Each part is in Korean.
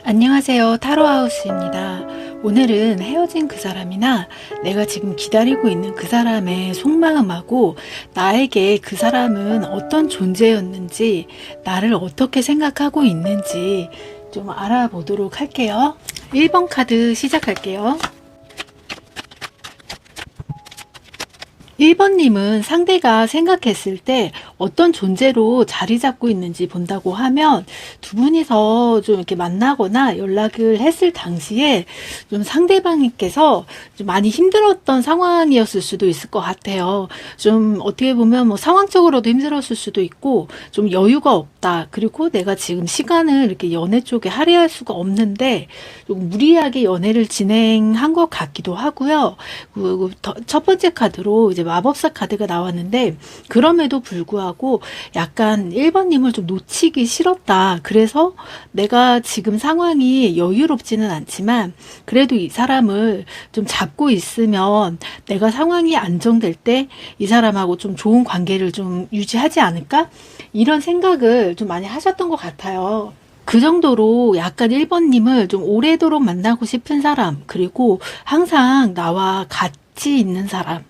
안녕하세요. 타로하우스입니다. 오늘은 헤어진 그 사람이나 내가 지금 기다리고 있는 그 사람의 속마음하고 나에게 그 사람은 어떤 존재였는지, 나를 어떻게 생각하고 있는지 좀 알아보도록 할게요. 1번 카드 시작할게요. 1번님은 상대가 생각했을 때 어떤 존재로 자리 잡고 있는지 본다고 하면, 두 분이서 좀 이렇게 만나거나 연락을 했을 당시에 좀 상대방께서 좀 많이 힘들었던 상황이었을 수도 있을 것 같아요. 좀 어떻게 보면 뭐 상황적으로도 힘들었을 수도 있고, 좀 여유가 없다. 그리고 내가 지금 시간을 이렇게 연애 쪽에 할애할 수가 없는데 좀 무리하게 연애를 진행한 것 같기도 하고요. 그리고 첫 번째 카드로 이제 마법사 카드가 나왔는데, 그럼에도 불구하고 약간 1번님을 좀 놓치기 싫었다. 그래서 내가 지금 상황이 여유롭지는 않지만 그래도 이 사람을 좀 잡고 있으면 내가 상황이 안정될 때 이 사람하고 좀 좋은 관계를 좀 유지하지 않을까? 이런 생각을 좀 많이 하셨던 것 같아요. 그 정도로 약간 1번님을 좀 오래도록 만나고 싶은 사람, 그리고 항상 나와 같이 있는 사람,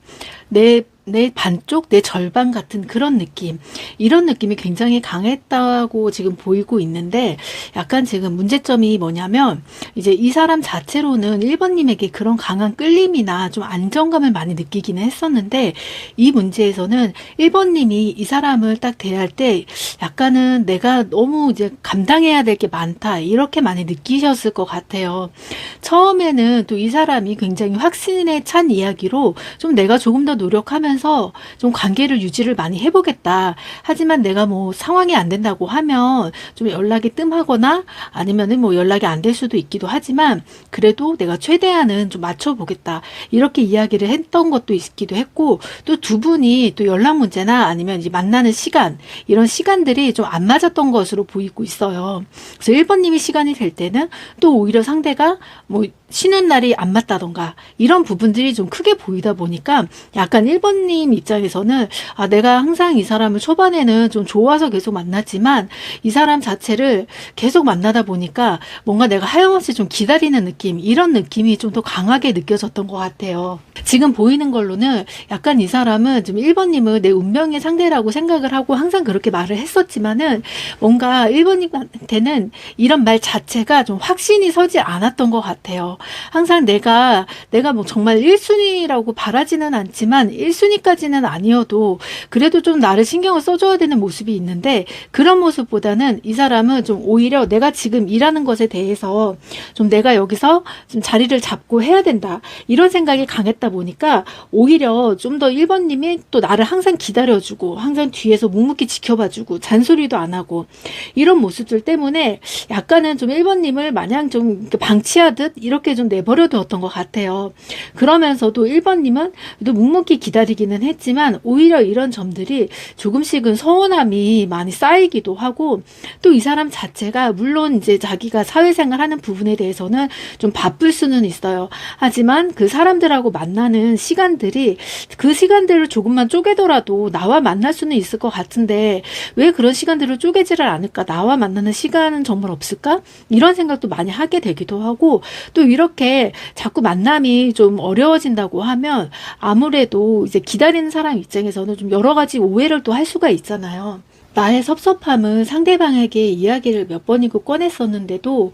내 반쪽, 내 절반 같은 그런 느낌, 이런 느낌이 굉장히 강했다고 지금 보이고 있는데, 약간 지금 문제점이 뭐냐면, 이제 이 사람 자체로는 1번님에게 그런 강한 끌림이나 좀 안정감을 많이 느끼기는 했었는데, 이 문제에서는 1번님이 이 사람을 딱 대할 때 약간은 내가 너무 이제 감당해야 될 게 많다, 이렇게 많이 느끼셨을 것 같아요. 처음에는 또 이 사람이 굉장히 확신에 찬 이야기로 좀 내가 조금 더 노력하면서 좀 관계를 유지를 많이 해보겠다. 하지만 내가 뭐 상황이 안 된다고 하면 좀 연락이 뜸하거나 아니면은 뭐 연락이 안 될 수도 있기도 하지만, 그래도 내가 최대한은 좀 맞춰보겠다. 이렇게 이야기를 했던 것도 있기도 했고, 또 두 분이 또 연락 문제나 아니면 이제 만나는 시간, 이런 시간들이 좀 안 맞았던 것으로 보이고 있어요. 그래서 1번님이 시간이 될 때는 또 오히려 상대가 뭐 쉬는 날이 안 맞다던가, 이런 부분들이 좀 크게 보이다 보니까 약간 1번님 입장에서는 내가 항상 이 사람을 초반에는 좀 좋아서 계속 만났지만 이 사람 자체를 계속 만나다 보니까 뭔가 내가 하염없이 좀 기다리는 느낌, 이런 느낌이 좀 더 강하게 느껴졌던 것 같아요. 지금 보이는 걸로는 약간 이 사람은 좀 1번님을 내 운명의 상대라고 생각을 하고 항상 그렇게 말을 했었지만은, 뭔가 1번님한테는 이런 말 자체가 좀 확신이 서지 않았던 것 같아요. 항상 내가 뭐 정말 1순위라고 바라지는 않지만 1순위까지는 아니어도 그래도 좀 나를 신경을 써줘야 되는 모습이 있는데, 그런 모습보다는 이 사람은 좀 오히려 내가 지금 일하는 것에 대해서 좀 내가 여기서 좀 자리를 잡고 해야 된다, 이런 생각이 강했다 보니까 오히려 좀 더 1번님이 또 나를 항상 기다려주고 항상 뒤에서 묵묵히 지켜봐주고 잔소리도 안 하고, 이런 모습들 때문에 약간은 좀 1번님을 마냥 좀 방치하듯 이렇게 좀 내버려 두었던 것 같아요. 그러면서도 1번님은 또 묵묵히 기다리기는 했지만 오히려 이런 점들이 조금씩은 서운함이 많이 쌓이기도 하고, 또 이 사람 자체가 물론 이제 자기가 사회생활 하는 부분에 대해서는 좀 바쁠 수는 있어요. 하지만 그 사람들하고 만나는 시간들이, 그 시간들을 조금만 쪼개더라도 나와 만날 수는 있을 것 같은데 왜 그런 시간들을 쪼개지를 않을까? 나와 만나는 시간은 정말 없을까? 이런 생각도 많이 하게 되기도 하고, 또 이렇게 자꾸 만남이 좀 어려워진다고 하면 아무래도 이제 기다리는 사람 입장에서는 좀 여러 가지 오해를 또 할 수가 있잖아요. 나의 섭섭함을 상대방에게 이야기를 몇 번이고 꺼냈었는데도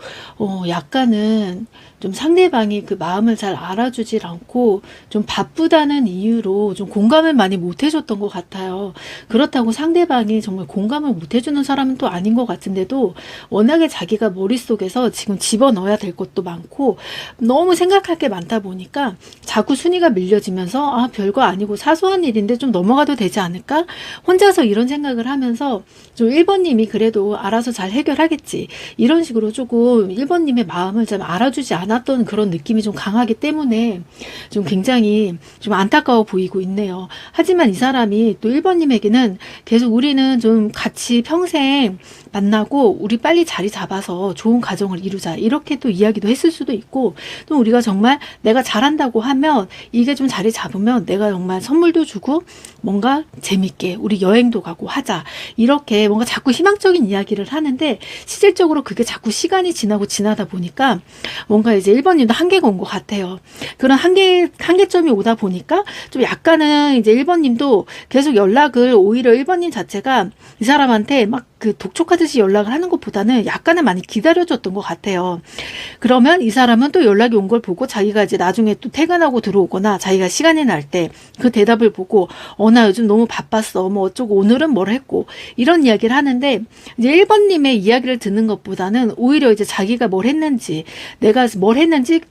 약간은 좀 상대방이 그 마음을 잘 알아주질 않고 좀 바쁘다는 이유로 좀 공감을 많이 못 해줬던 것 같아요. 그렇다고 상대방이 정말 공감을 못 해주는 사람은 또 아닌 것 같은데도, 워낙에 자기가 머릿속에서 지금 집어넣어야 될 것도 많고 너무 생각할 게 많다 보니까 자꾸 순위가 밀려지면서 별거 아니고 사소한 일인데 좀 넘어가도 되지 않을까? 혼자서 이런 생각을 하면서 좀 1번님이 그래도 알아서 잘 해결하겠지, 이런 식으로 조금 1번님의 마음을 좀 알아주지 않았던 그런 느낌이 좀 강하기 때문에 좀 굉장히 좀 안타까워 보이고 있네요. 하지만 이 사람이 또 1번님에게는 계속 우리는 좀 같이 평생 만나고 우리 빨리 자리 잡아서 좋은 가정을 이루자. 이렇게 또 이야기도 했을 수도 있고, 또 우리가 정말 내가 잘한다고 하면 이게 좀 자리 잡으면 내가 정말 선물도 주고 뭔가 재밌게 우리 여행도 가고 하자. 이렇게 뭔가 자꾸 희망적인 이야기를 하는데 실질적으로 그게 자꾸 시간이 지나다 보니까 뭔가 이제 1번님도 한계가 온 것 같아요. 그런 한계점이 오다 보니까 좀 약간은 이제 1번님도 계속 연락을, 오히려 1번님 자체가 이 사람한테 막 그 독촉하듯이 연락을 하는 것보다는 약간은 많이 기다려줬던 것 같아요. 그러면 이 사람은 또 연락이 온 걸 보고 자기가 이제 나중에 또 퇴근하고 들어오거나 자기가 시간이 날 때 그 대답을 보고 나 요즘 너무 바빴어. 뭐 어쩌고 오늘은 뭘 했고 이런 이야기를 하는데, 이제 1번님의 이야기를 듣는 것보다는 오히려 이제 자기가 뭘 했는지, 내가 뭘 했는지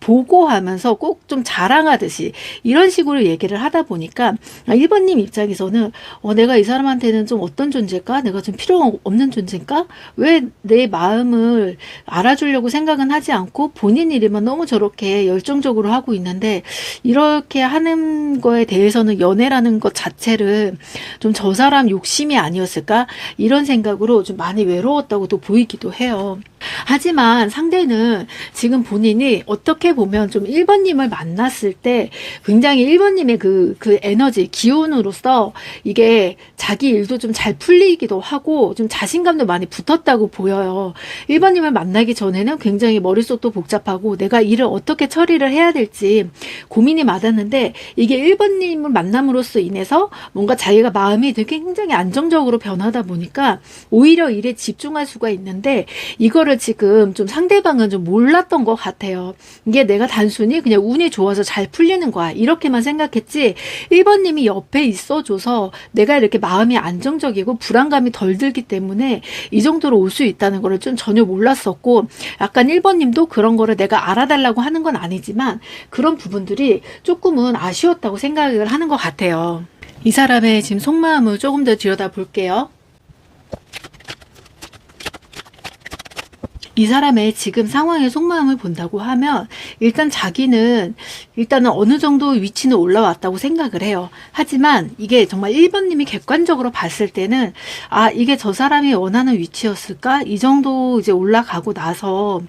보고하면서 꼭 좀 자랑하듯이 이런 식으로 얘기를 하다 보니까 1번님 입장에서는 내가 이 사람한테는 좀 어떤 존재일까? 내가 좀 필요 없는 존재일까? 왜 내 마음을 알아주려고 생각은 하지 않고 본인 일이면 너무 저렇게 열정적으로 하고 있는데, 이렇게 하는 거에 대해서는 연애라는 것 자체를 좀 저 사람 욕심이 아니었을까? 이런 생각으로 좀 많이 외로웠다고도 보이기도 해요. 하지만 상대는 지금 본인이 어떻게 보면 좀 1번님을 만났을 때 굉장히 1번님의 그 에너지, 기운으로서 이게 자기 일도 좀 잘 풀리기도 하고 좀 자신감도 많이 붙었다고 보여요. 1번님을 만나기 전에는 굉장히 머릿속도 복잡하고 내가 일을 어떻게 처리를 해야 될지 고민이 많았는데, 이게 1번님을 만남으로써 인해서 뭔가 자기가 마음이 되게 굉장히 안정적으로 변하다 보니까 오히려 일에 집중할 수가 있는데, 이거를 지금 좀 상대방은 좀 몰랐던 것 같아요. 이게 내가 단순히 그냥 운이 좋아서 잘 풀리는 거야 이렇게만 생각했지, 1번님이 옆에 있어줘서 내가 이렇게 마음이 안정적이고 불안감이 덜 들기 때문에 이 정도로 올 수 있다는 거를 좀 전혀 몰랐었고, 약간 1번님도 그런 거를 내가 알아달라고 하는 건 아니지만 그런 부분들이 조금은 아쉬웠다고 생각을 하는 것 같아요. 이 사람의 지금 속마음을 조금 더 들여다 볼게요. 이 사람의 지금 상황의 속마음을 본다고 하면 일단 자기는 일단은 어느 정도 위치는 올라왔다고 생각을 해요. 하지만 이게 정말 1번님이 객관적으로 봤을 때는 이게 저 사람이 원하는 위치였을까? 이 정도 이제 올라가고 나서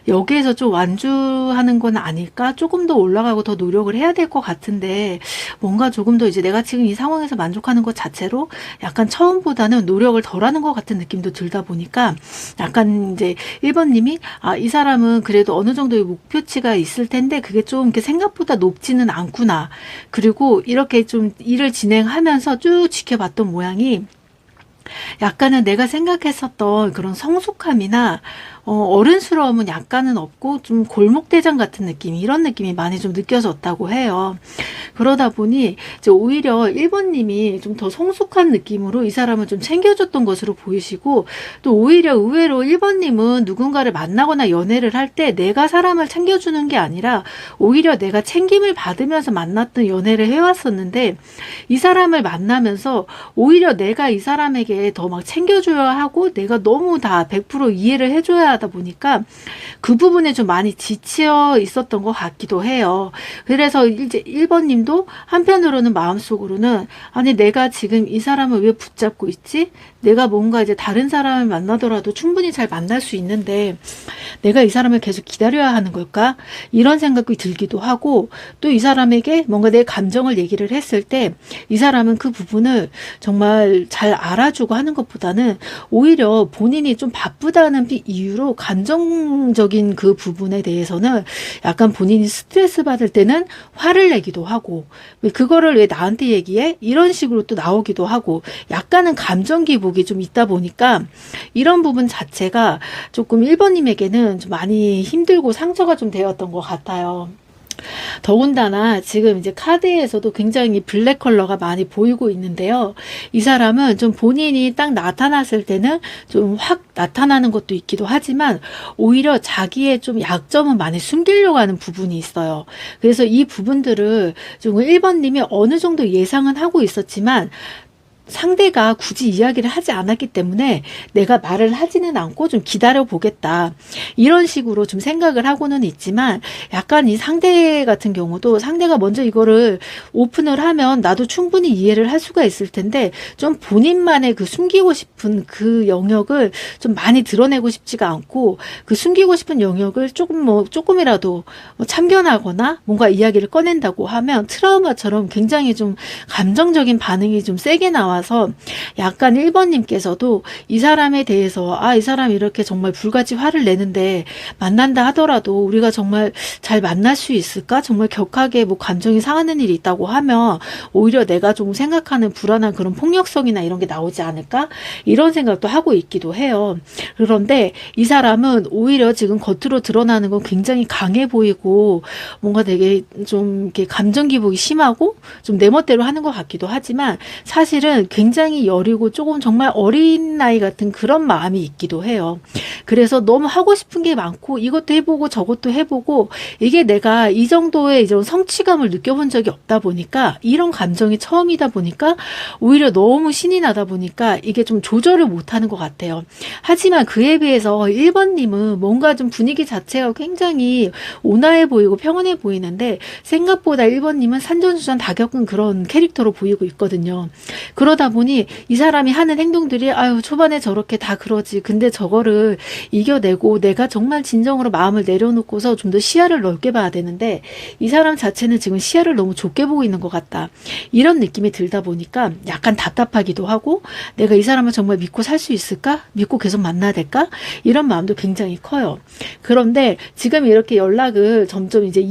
여기에서 좀 완주하는 건 아닐까? 조금 더 올라가고 더 노력을 해야 될 것 같은데, 뭔가 조금 더 이제 내가 지금 이 상황에서 만족하는 것 자체로 약간 처음보다는 노력을 덜 하는 것 같은 느낌도 들다 보니까 약간 이제 1번님이 이 사람은 그래도 어느 정도의 목표치가 있을 텐데 그게 좀 이렇게 생각보다 높지는 않구나. 그리고 이렇게 좀 일을 진행하면서 쭉 지켜봤던 모양이 약간은 내가 생각했었던 그런 성숙함이나 어른스러움은 약간은 없고 좀 골목대장 같은 느낌, 이런 느낌이 많이 좀 느껴졌다고 해요. 그러다 보니 이제 오히려 1번님이 좀 더 성숙한 느낌으로 이 사람을 좀 챙겨줬던 것으로 보이시고, 또 오히려 의외로 1번님은 누군가를 만나거나 연애를 할 때 내가 사람을 챙겨주는 게 아니라 오히려 내가 챙김을 받으면서 만났던 연애를 해왔었는데, 이 사람을 만나면서 오히려 내가 이 사람에게 더 막 챙겨줘야 하고 내가 너무 다 100% 이해를 해줘야 하다 보니까 그 부분에 좀 많이 지쳐 있었던 것 같기도 해요. 그래서 이제 1번님도 한편으로는 마음속으로는 내가 지금 이 사람을 왜 붙잡고 있지? 내가 뭔가 이제 다른 사람을 만나더라도 충분히 잘 만날 수 있는데 내가 이 사람을 계속 기다려야 하는 걸까? 이런 생각이 들기도 하고, 또 이 사람에게 뭔가 내 감정을 얘기를 했을 때 이 사람은 그 부분을 정말 잘 알아주고 하는 것보다는 오히려 본인이 좀 바쁘다는 이유로 감정적인 그 부분에 대해서는 약간 본인이 스트레스 받을 때는 화를 내기도 하고, 왜 그거를 왜 나한테 얘기해? 이런 식으로 또 나오기도 하고, 약간은 감정 기복이 좀 있다 보니까 이런 부분 자체가 조금 1번님에게는 좀 많이 힘들고 상처가 좀 되었던 것 같아요. 더군다나 지금 이제 카드에서도 굉장히 블랙 컬러가 많이 보이고 있는데요. 이 사람은 좀 본인이 딱 나타났을 때는 좀 확 나타나는 것도 있기도 하지만 오히려 자기의 좀 약점은 많이 숨기려고 하는 부분이 있어요. 그래서 이 부분들을 좀 1번님이 어느 정도 예상은 하고 있었지만 상대가 굳이 이야기를 하지 않았기 때문에 내가 말을 하지는 않고 좀 기다려 보겠다. 이런 식으로 좀 생각을 하고는 있지만 약간 이 상대 같은 경우도 상대가 먼저 이거를 오픈을 하면 나도 충분히 이해를 할 수가 있을 텐데 좀 본인만의 그 숨기고 싶은 그 영역을 좀 많이 드러내고 싶지가 않고 그 숨기고 싶은 영역을 조금이라도 참견하거나 뭔가 이야기를 꺼낸다고 하면 트라우마처럼 굉장히 좀 감정적인 반응이 좀 세게 나와서 약간 1번님께서도 이 사람에 대해서 이 사람이 이렇게 정말 불같이 화를 내는데 만난다 하더라도 우리가 정말 잘 만날 수 있을까? 정말 격하게 뭐 감정이 상하는 일이 있다고 하면 오히려 내가 좀 생각하는 불안한 그런 폭력성이나 이런 게 나오지 않을까? 이런 생각도 하고 있기도 해요. 그런데 이 사람은 오히려 지금 겉으로 드러나는 건 굉장히 강해 보이고 뭔가 되게 좀 이렇게 감정 기복이 심하고 좀 내 멋대로 하는 것 같기도 하지만 사실은 굉장히 여리고 조금 정말 어린 나이 같은 그런 마음이 있기도 해요. 그래서 너무 하고 싶은 게 많고 이것도 해보고 저것도 해보고 이게 내가 이 정도의 이런 성취감을 느껴본 적이 없다 보니까 이런 감정이 처음이다 보니까 오히려 너무 신이 나다 보니까 이게 좀 조절을 못하는 것 같아요. 하지만 그에 비해서 1번님은 뭔가 좀 분위기 자체가 굉장히 온화해 보이고 평온해 보이는데 생각보다 1번님은 산전수전 다 겪은 그런 캐릭터로 보이고 있거든요. 그러다 보니 이 사람이 하는 행동들이 초반에 저렇게 다 그러지. 근데 저거를 이겨내고 내가 정말 진정으로 마음을 내려놓고서 좀 더 시야를 넓게 봐야 되는데 이 사람 자체는 지금 시야를 너무 좁게 보고 있는 것 같다. 이런 느낌이 들다 보니까 약간 답답하기도 하고 내가 이 사람을 정말 믿고 살 수 있을까? 믿고 계속 만나야 될까? 이런 마음도 굉장히 커요. 그런데 지금 이렇게 연락을 점점 이제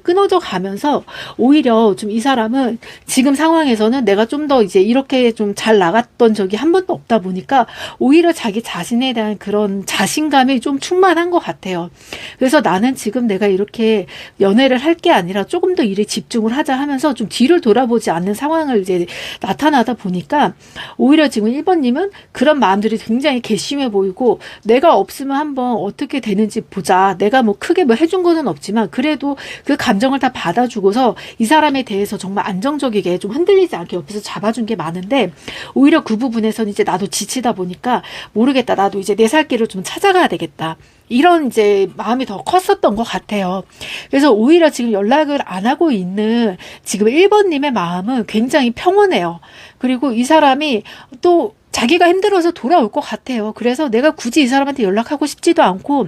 끊어져 가면서 오히려 좀 이 사람은 지금 상황에서는 내가 좀 더 이제 이렇게 좀 잘 나갔던 적이 한 번도 없다 보니까 오히려 자기 자신에 대한 그런 자신감이 좀 충만한 것 같아요. 그래서 나는 지금 내가 이렇게 연애를 할 게 아니라 조금 더 일에 집중을 하자 하면서 좀 뒤를 돌아보지 않는 상황을 이제 나타나다 보니까 오히려 지금 1번님은 그런 마음들이 굉장히 괘씸해 보이고 내가 없으면 한번 어떻게 되는지 보자. 내가 뭐 크게 뭐 해준 거는 없지만 그래도 그 감정을 다 받아주고서 이 사람에 대해서 정말 안정적이게 좀 흔들리지 않게 옆에서 잡아준 게 많은데 오히려 그 부분에서는 이제 나도 지치다 보니까 모르겠다. 나도 이제 내 살 길을 좀 찾아가야 되겠다. 이런 이제 마음이 더 컸었던 것 같아요. 그래서 오히려 지금 연락을 안 하고 있는 지금 1번님의 마음은 굉장히 평온해요. 그리고 이 사람이 또 자기가 힘들어서 돌아올 것 같아요. 그래서 내가 굳이 이 사람한테 연락하고 싶지도 않고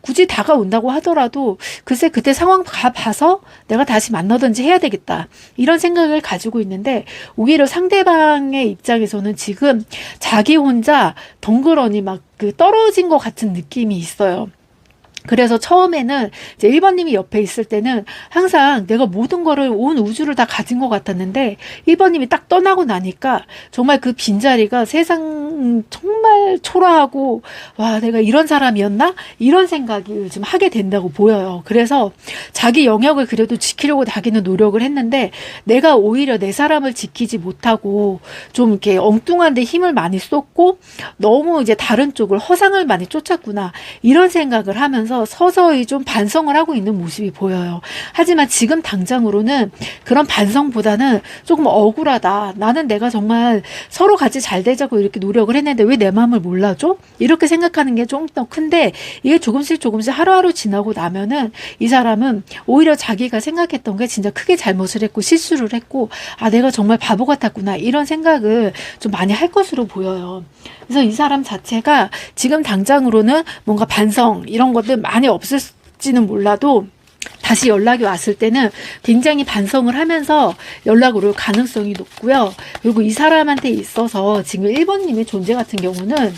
굳이 다가온다고 하더라도 글쎄 그때 상황 봐서 내가 다시 만나든지 해야 되겠다. 이런 생각을 가지고 있는데 오히려 상대방의 입장에서는 지금 자기 혼자 덩그러니 막 그 떨어진 것 같은 느낌이 있어요. 그래서 처음에는 이제 1번님이 옆에 있을 때는 항상 내가 모든 거를 온 우주를 다 가진 것 같았는데 1번님이 딱 떠나고 나니까 정말 그 빈자리가 세상 정말 초라하고 와 내가 이런 사람이었나? 이런 생각을 좀 하게 된다고 보여요. 그래서 자기 영역을 그래도 지키려고 자기는 노력을 했는데 내가 오히려 내 사람을 지키지 못하고 좀 이렇게 엉뚱한 데 힘을 많이 쏟고 너무 이제 다른 쪽을 허상을 많이 쫓았구나 이런 생각을 하면서 서서히 좀 반성을 하고 있는 모습이 보여요. 하지만 지금 당장으로는 그런 반성보다는 조금 억울하다. 나는 내가 정말 서로 같이 잘 되자고 이렇게 노력을 했는데 왜 내 마음을 몰라줘? 이렇게 생각하는 게 좀 더 큰데 이게 조금씩 하루하루 지나고 나면은 이 사람은 오히려 자기가 생각했던 게 진짜 크게 잘못을 했고 실수를 했고 내가 정말 바보 같았구나 이런 생각을 좀 많이 할 것으로 보여요. 그래서 이 사람 자체가 지금 당장으로는 뭔가 반성 이런 것들 많이 없을지는 몰라도 다시 연락이 왔을 때는 굉장히 반성을 하면서 연락을 올 가능성이 높고요. 그리고 이 사람한테 있어서 지금 1번님의 존재 같은 경우는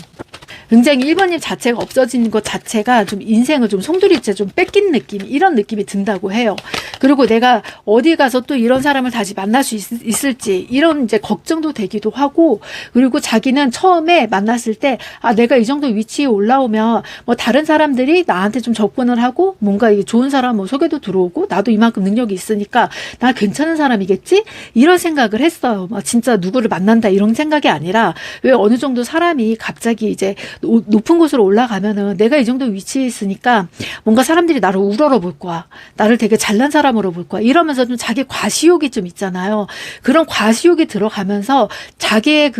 굉장히 1번님 자체가 없어진 것 자체가 좀 인생을 좀 송두리째 좀 뺏긴 느낌 이런 느낌이 든다고 해요. 그리고 내가 어디 가서 또 이런 사람을 다시 만날 수 있을지 이런 이제 걱정도 되기도 하고 그리고 자기는 처음에 만났을 때 내가 이 정도 위치에 올라오면 뭐 다른 사람들이 나한테 좀 접근을 하고 뭔가 좋은 사람 뭐 소개도 들어오고 나도 이만큼 능력이 있으니까 나 괜찮은 사람이겠지? 이런 생각을 했어요. 진짜 누구를 만난다 이런 생각이 아니라 왜 어느 정도 사람이 갑자기 이제 높은 곳으로 올라가면은 내가 이 정도 위치에 있으니까 뭔가 사람들이 나를 우러러 볼 거야. 나를 되게 잘난 사람으로 볼 거야. 이러면서 좀 자기 과시욕이 좀 있잖아요. 그런 과시욕이 들어가면서 자기의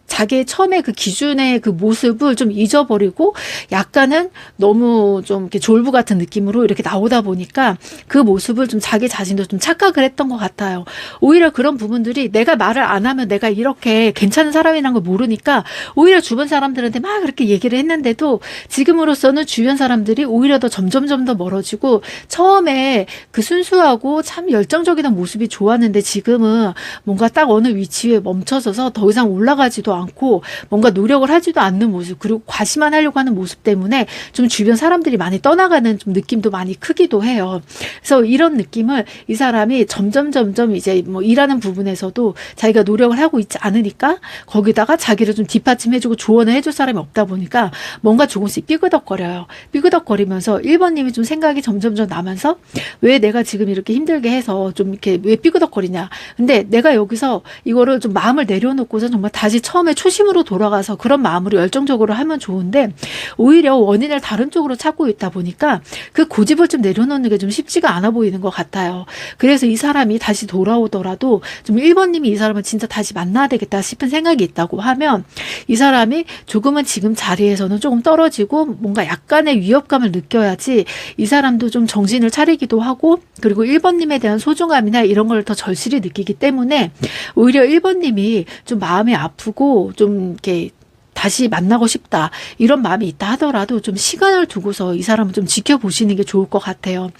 자기의 처음에 그 기준의 그 모습을 좀 잊어버리고 약간은 너무 좀 이렇게 졸부 같은 느낌으로 이렇게 나오다 보니까 그 모습을 좀 자기 자신도 좀 착각을 했던 것 같아요. 오히려 그런 부분들이 내가 말을 안 하면 내가 이렇게 괜찮은 사람이라는 걸 모르니까 오히려 주변 사람들한테 막 그렇게 얘기를 했는데도 지금으로서는 주변 사람들이 오히려 더 점점점 더 멀어지고 처음에 그 순수하고 참 열정적이던 모습이 좋았는데 지금은 뭔가 딱 어느 위치에 멈춰서서 더 이상 올라가지도 않고 뭔가 노력을 하지도 않는 모습 그리고 과시만 하려고 하는 모습 때문에 좀 주변 사람들이 많이 떠나가는 좀 느낌도 많이 크기도 해요. 그래서 이런 느낌을 이 사람이 점점 이제 뭐 일하는 부분에서도 자기가 노력을 하고 있지 않으니까 거기다가 자기를 좀 뒷받침해주고 조언을 해줄 사람이 없다 보니까 뭔가 조금씩 삐그덕거려요. 삐그덕거리면서 1번님이 좀 생각이 점점점 나면서 왜 내가 지금 이렇게 힘들게 해서 좀 이렇게 왜 삐그덕거리냐. 근데 내가 여기서 이거를 좀 마음을 내려놓고서 정말 다시 처음에 초심으로 돌아가서 그런 마음으로 열정적으로 하면 좋은데 오히려 원인을 다른 쪽으로 찾고 있다 보니까 그 고집을 좀 내려놓는 게 좀 쉽지가 않아 보이는 것 같아요. 그래서 이 사람이 다시 돌아오더라도 좀 1번님이 이 사람을 진짜 다시 만나야 되겠다 싶은 생각이 있다고 하면 이 사람이 조금은 지금 자리에서는 조금 떨어지고 뭔가 약간의 위협감을 느껴야지 이 사람도 좀 정신을 차리기도 하고 그리고 1번님에 대한 소중함이나 이런 걸 더 절실히 느끼기 때문에 오히려 1번님이 좀 마음이 아프고 좀 이렇게 다시 만나고 싶다 이런 마음이 있다 하더라도 좀 시간을 두고서 이 사람을 좀 지켜보시는 게 좋을 것 같아요.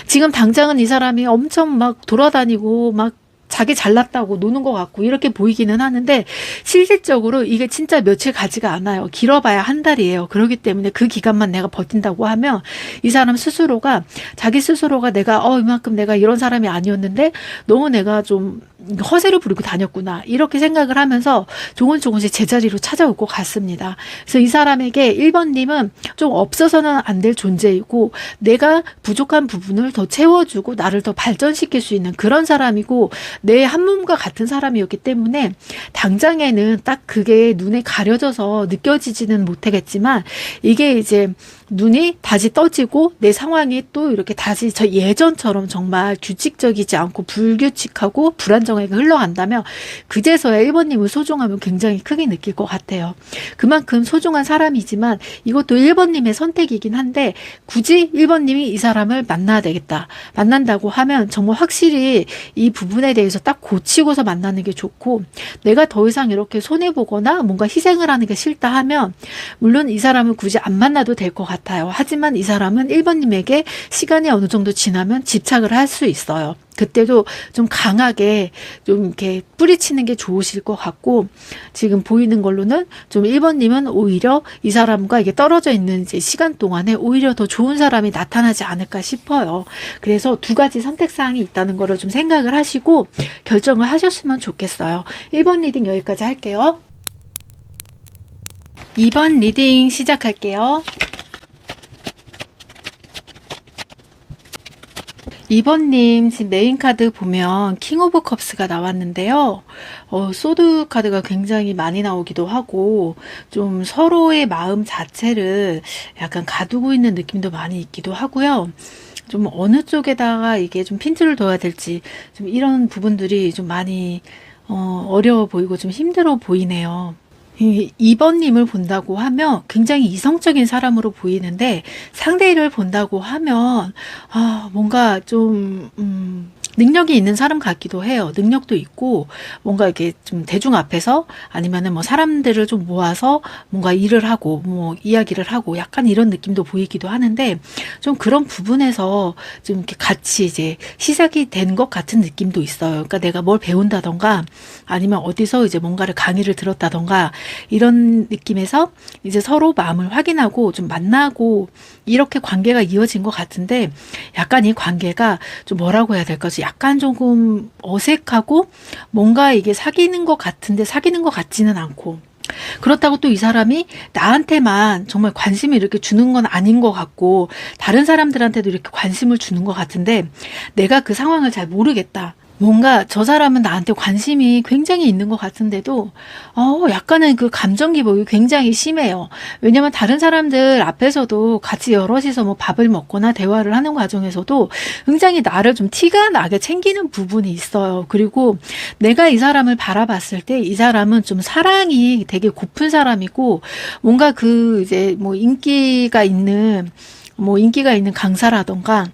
지금 당장은 이 사람이 엄청 막 돌아다니고 막 자기 잘났다고 노는 것 같고 이렇게 보이기는 하는데 실질적으로 이게 진짜 며칠 가지가 않아요. 길어봐야 한 달이에요. 그렇기 때문에 그 기간만 내가 버틴다고 하면 이 사람 스스로가 자기 스스로가 내가 이만큼 내가 이런 사람이 아니었는데 너무 내가 좀 허세를 부리고 다녔구나 이렇게 생각을 하면서 조금씩 제자리로 찾아올 것 같습니다. 그래서 이 사람에게 1번님은 좀 없어서는 안 될 존재이고 내가 부족한 부분을 더 채워주고 나를 더 발전시킬 수 있는 그런 사람이고 내 한 몸과 같은 사람이었기 때문에 당장에는 딱 그게 눈에 가려져서 느껴지지는 못하겠지만 이게 이제 눈이 다시 떠지고 내 상황이 또 이렇게 다시 예전처럼 정말 규칙적이지 않고 불규칙하고 불안정하게 흘러간다면 그제서야 1번님의 소중함을 굉장히 크게 느낄 것 같아요. 그만큼 소중한 사람이지만 이것도 1번님의 선택이긴 한데 굳이 1번님이 이 사람을 만나야 되겠다. 만난다고 하면 정말 확실히 이 부분에 대해서 딱 고치고서 만나는 게 좋고 내가 더 이상 이렇게 손해보거나 뭔가 희생을 하는 게 싫다 하면 물론 이 사람을 굳이 안 만나도 될 것 같아요. 하지만 이 사람은 1번님에게 시간이 어느 정도 지나면 집착을 할 수 있어요. 그때도 좀 강하게 좀 이렇게 뿌리치는 게 좋으실 것 같고 지금 보이는 걸로는 좀 1번님은 오히려 이 사람과 이게 떨어져 있는 이제 시간 동안에 오히려 더 좋은 사람이 나타나지 않을까 싶어요. 그래서 두 가지 선택사항이 있다는 거를 좀 생각을 하시고 결정을 하셨으면 좋겠어요. 1번 리딩 여기까지 할게요. 2번 리딩 시작할게요. 2번님 지금 메인 카드 보면 킹 오브 컵스가 나왔는데요. 소드 카드가 굉장히 많이 나오기도 하고 좀 서로의 마음 자체를 약간 가두고 있는 느낌도 많이 있기도 하고요. 좀 어느 쪽에다가 이게 좀 핀트를 둬야 될지 좀 이런 부분들이 좀 많이 어려워 보이고 좀 힘들어 보이네요. 2번님을 본다고 하면 굉장히 이성적인 사람으로 보이는데 상대를 본다고 하면 뭔가 좀 능력이 있는 사람 같기도 해요. 능력도 있고 뭔가 이렇게 좀 대중 앞에서 아니면은 뭐 사람들을 좀 모아서 뭔가 일을 하고 뭐 이야기를 하고 약간 이런 느낌도 보이기도 하는데 좀 그런 부분에서 좀 이렇게 같이 이제 시작이 된 것 같은 느낌도 있어요. 그러니까 내가 뭘 배운다던가 아니면 어디서 이제 뭔가를 강의를 들었다던가 이런 느낌에서 이제 서로 마음을 확인하고 좀 만나고 이렇게 관계가 이어진 것 같은데 약간 이 관계가 좀 뭐라고 해야 될까지 약간 조금 어색하고 뭔가 이게 사귀는 것 같은데 사귀는 것 같지는 않고 그렇다고 또 이 사람이 나한테만 정말 관심을 이렇게 주는 건 아닌 것 같고 다른 사람들한테도 이렇게 관심을 주는 것 같은데 내가 그 상황을 잘 모르겠다. 뭔가 저 사람은 나한테 관심이 굉장히 있는 것 같은데도 약간은 그 감정 기복이 굉장히 심해요. 왜냐면 다른 사람들 앞에서도 같이 여럿이서 뭐 밥을 먹거나 대화를 하는 과정에서도 굉장히 나를 좀 티가 나게 챙기는 부분이 있어요. 그리고 내가 이 사람을 바라봤을 때 이 사람은 좀 사랑이 되게 고픈 사람이고, 뭔가 그 이제 뭐 인기가 있는 강사라던가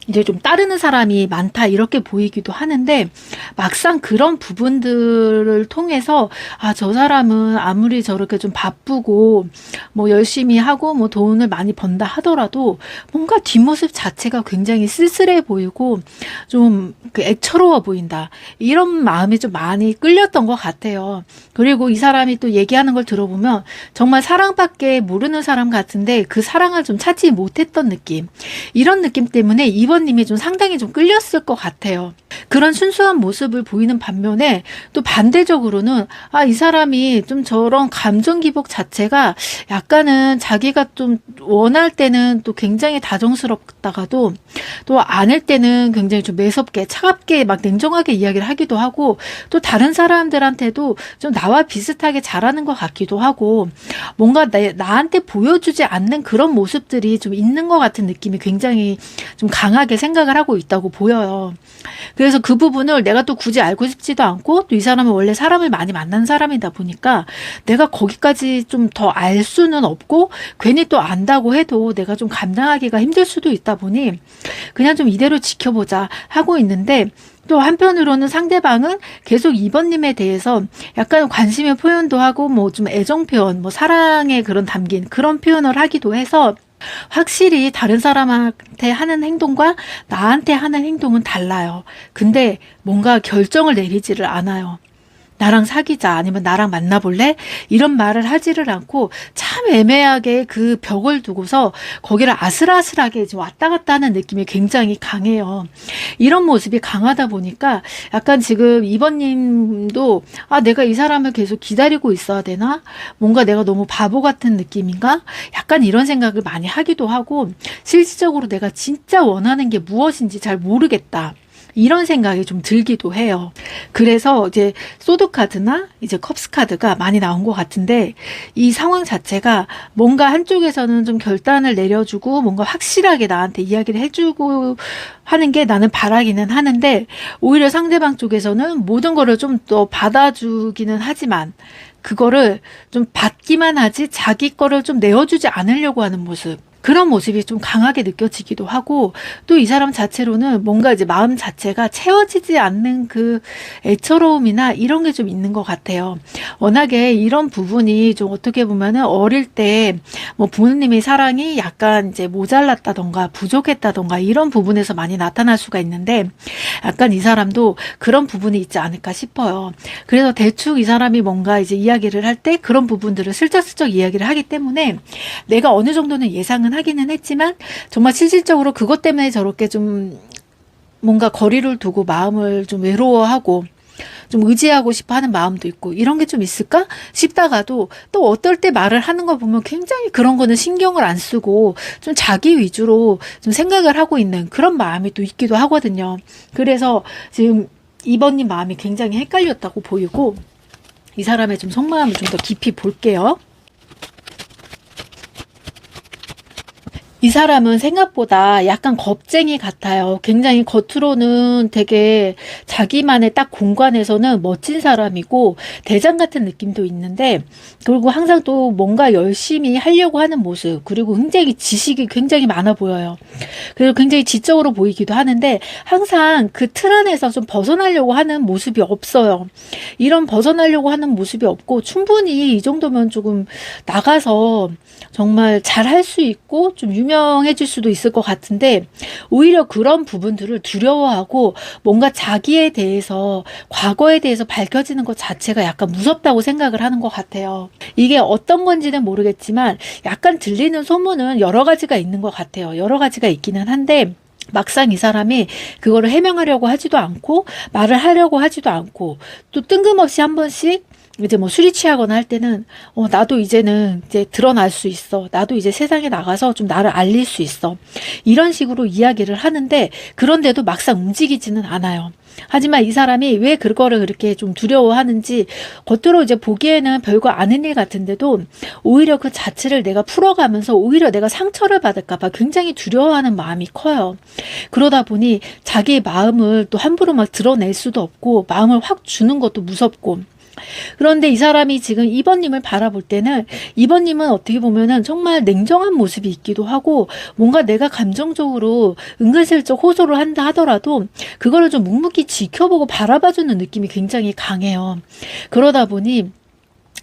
이제 좀 따르는 사람이 많다 이렇게 보이기도 하는데, 막상 그런 부분들을 통해서 저 사람은 아무리 저렇게 좀 바쁘고 뭐 열심히 하고 뭐 돈을 많이 번다 하더라도 뭔가 뒷모습 자체가 굉장히 쓸쓸해 보이고 좀 그 애처로워 보인다, 이런 마음이 좀 많이 끌렸던 것 같아요. 그리고 이 사람이 또 얘기하는 걸 들어보면 정말 사랑밖에 모르는 사람 같은데 그 사랑을 좀 찾지 못했던 느낌, 이런 느낌 때문에 이번님이 좀 상당히 좀 끌렸을 것 같아요. 그런 순수한 모습을 보이는 반면에 또 반대적으로는 이 사람이 좀 저런 감정 기복 자체가 약간은 자기가 좀 원할 때는 또 굉장히 다정스럽다가도 또 아닐 때는 굉장히 좀 매섭게 차갑게 막 냉정하게 이야기를 하기도 하고, 또 다른 사람들한테도 좀 나와 비슷하게 잘하는 것 같기도 하고, 뭔가 나한테 보여주지 않는 그런 모습들이 좀 있는 것 같은 느낌이 굉장히 좀 강하게 생각을 하고 있다고 보여요. 그래서 그 부분을 내가 또 굳이 알고 싶지도 않고, 또 이 사람은 원래 사람을 많이 만난 사람이다 보니까 내가 거기까지 좀 더 알 수는 없고, 괜히 또 안다고 해도 내가 좀 감당하기가 힘들 수도 있다 보니 그냥 좀 이대로 지켜보자 하고 있는데, 또 한편으로는 상대방은 계속 이번님에 대해서 약간 관심의 표현도 하고 뭐 좀 애정 표현, 뭐 사랑의 그런 담긴 그런 표현을 하기도 해서 확실히 다른 사람한테 하는 행동과 나한테 하는 행동은 달라요. 근데 뭔가 결정을 내리지를 않아요. 나랑 사귀자, 아니면 나랑 만나볼래? 이런 말을 하지를 않고 참 애매하게 그 벽을 두고서 거기를 아슬아슬하게 이제 왔다 갔다 하는 느낌이 굉장히 강해요. 이런 모습이 강하다 보니까 약간 지금 이번님도 내가 이 사람을 계속 기다리고 있어야 되나? 뭔가 내가 너무 바보 같은 느낌인가? 약간 이런 생각을 많이 하기도 하고, 실질적으로 내가 진짜 원하는 게 무엇인지 잘 모르겠다, 이런 생각이 좀 들기도 해요. 그래서 이제 소드카드나 이제 컵스카드가 많이 나온 것 같은데, 이 상황 자체가 뭔가 한쪽에서는 좀 결단을 내려주고 뭔가 확실하게 나한테 이야기를 해주고 하는 게 나는 바라기는 하는데, 오히려 상대방 쪽에서는 모든 거를 좀 더 받아주기는 하지만 그거를 좀 받기만 하지 자기 거를 좀 내어주지 않으려고 하는 모습, 그런 모습이 좀 강하게 느껴지기도 하고, 또 이 사람 자체로는 뭔가 이제 마음 자체가 채워지지 않는 그 애처로움이나 이런 게 좀 있는 것 같아요. 워낙에 이런 부분이 좀 어떻게 보면은 어릴 때 뭐 부모님의 사랑이 약간 이제 모자랐다던가 부족했다던가 이런 부분에서 많이 나타날 수가 있는데, 약간 이 사람도 그런 부분이 있지 않을까 싶어요. 그래서 대충 이 사람이 뭔가 이제 이야기를 할 때 그런 부분들을 슬쩍슬쩍 이야기를 하기 때문에 내가 어느 정도는 예상은 하기는 했지만, 정말 실질적으로 그것 때문에 저렇게 좀 뭔가 거리를 두고 마음을 좀 외로워하고 좀 의지하고 싶어 하는 마음도 있고, 이런 게 좀 있을까 싶다가도 또 어떨 때 말을 하는 거 보면 굉장히 그런 거는 신경을 안 쓰고 좀 자기 위주로 좀 생각을 하고 있는 그런 마음이 또 있기도 하거든요. 그래서 지금 이번님 마음이 굉장히 헷갈렸다고 보이고, 이 사람의 좀 속마음을 좀 더 깊이 볼게요. 이 사람은 생각보다 약간 겁쟁이 같아요. 굉장히 겉으로는 되게 자기만의 딱 공간에서는 멋진 사람이고 대장 같은 느낌도 있는데, 그리고 항상 또 뭔가 열심히 하려고 하는 모습, 그리고 굉장히 지식이 굉장히 많아 보여요. 그리고 굉장히 지적으로 보이기도 하는데, 항상 그 틀 안에서 좀 벗어나려고 하는 모습이 없어요. 이런 벗어나려고 하는 모습이 없고, 충분히 이 정도면 조금 나가서 정말 잘 할 수 있고 좀 유명해질 수도 있을 것 같은데, 오히려 그런 부분들을 두려워하고 뭔가 자기에 대해서, 과거에 대해서 밝혀지는 것 자체가 약간 무섭다고 생각을 하는 것 같아요. 이게 어떤 건지는 모르겠지만 약간 들리는 소문은 여러 가지가 있는 것 같아요. 여러 가지가 있기는 한데, 막상 이 사람이 그거를 해명하려고 하지도 않고 말을 하려고 하지도 않고, 또 뜬금없이 한 번씩 이제 뭐 술이 취하거나 할 때는 나도 이제는 이제 드러날 수 있어, 나도 이제 세상에 나가서 좀 나를 알릴 수 있어, 이런 식으로 이야기를 하는데, 그런데도 막상 움직이지는 않아요. 하지만 이 사람이 왜 그거를 그렇게 좀 두려워하는지, 겉으로 이제 보기에는 별거 아닌 일 같은데도 오히려 그 자체를 내가 풀어가면서 오히려 내가 상처를 받을까 봐 굉장히 두려워하는 마음이 커요. 그러다 보니 자기의 마음을 또 함부로 막 드러낼 수도 없고 마음을 확 주는 것도 무섭고. 그런데 이 사람이 지금 2번님을 바라볼 때는 2번님은 어떻게 보면은 정말 냉정한 모습이 있기도 하고, 뭔가 내가 감정적으로 은근슬쩍 호소를 한다 하더라도 그거를 좀 묵묵히 지켜보고 바라봐주는 느낌이 굉장히 강해요. 그러다 보니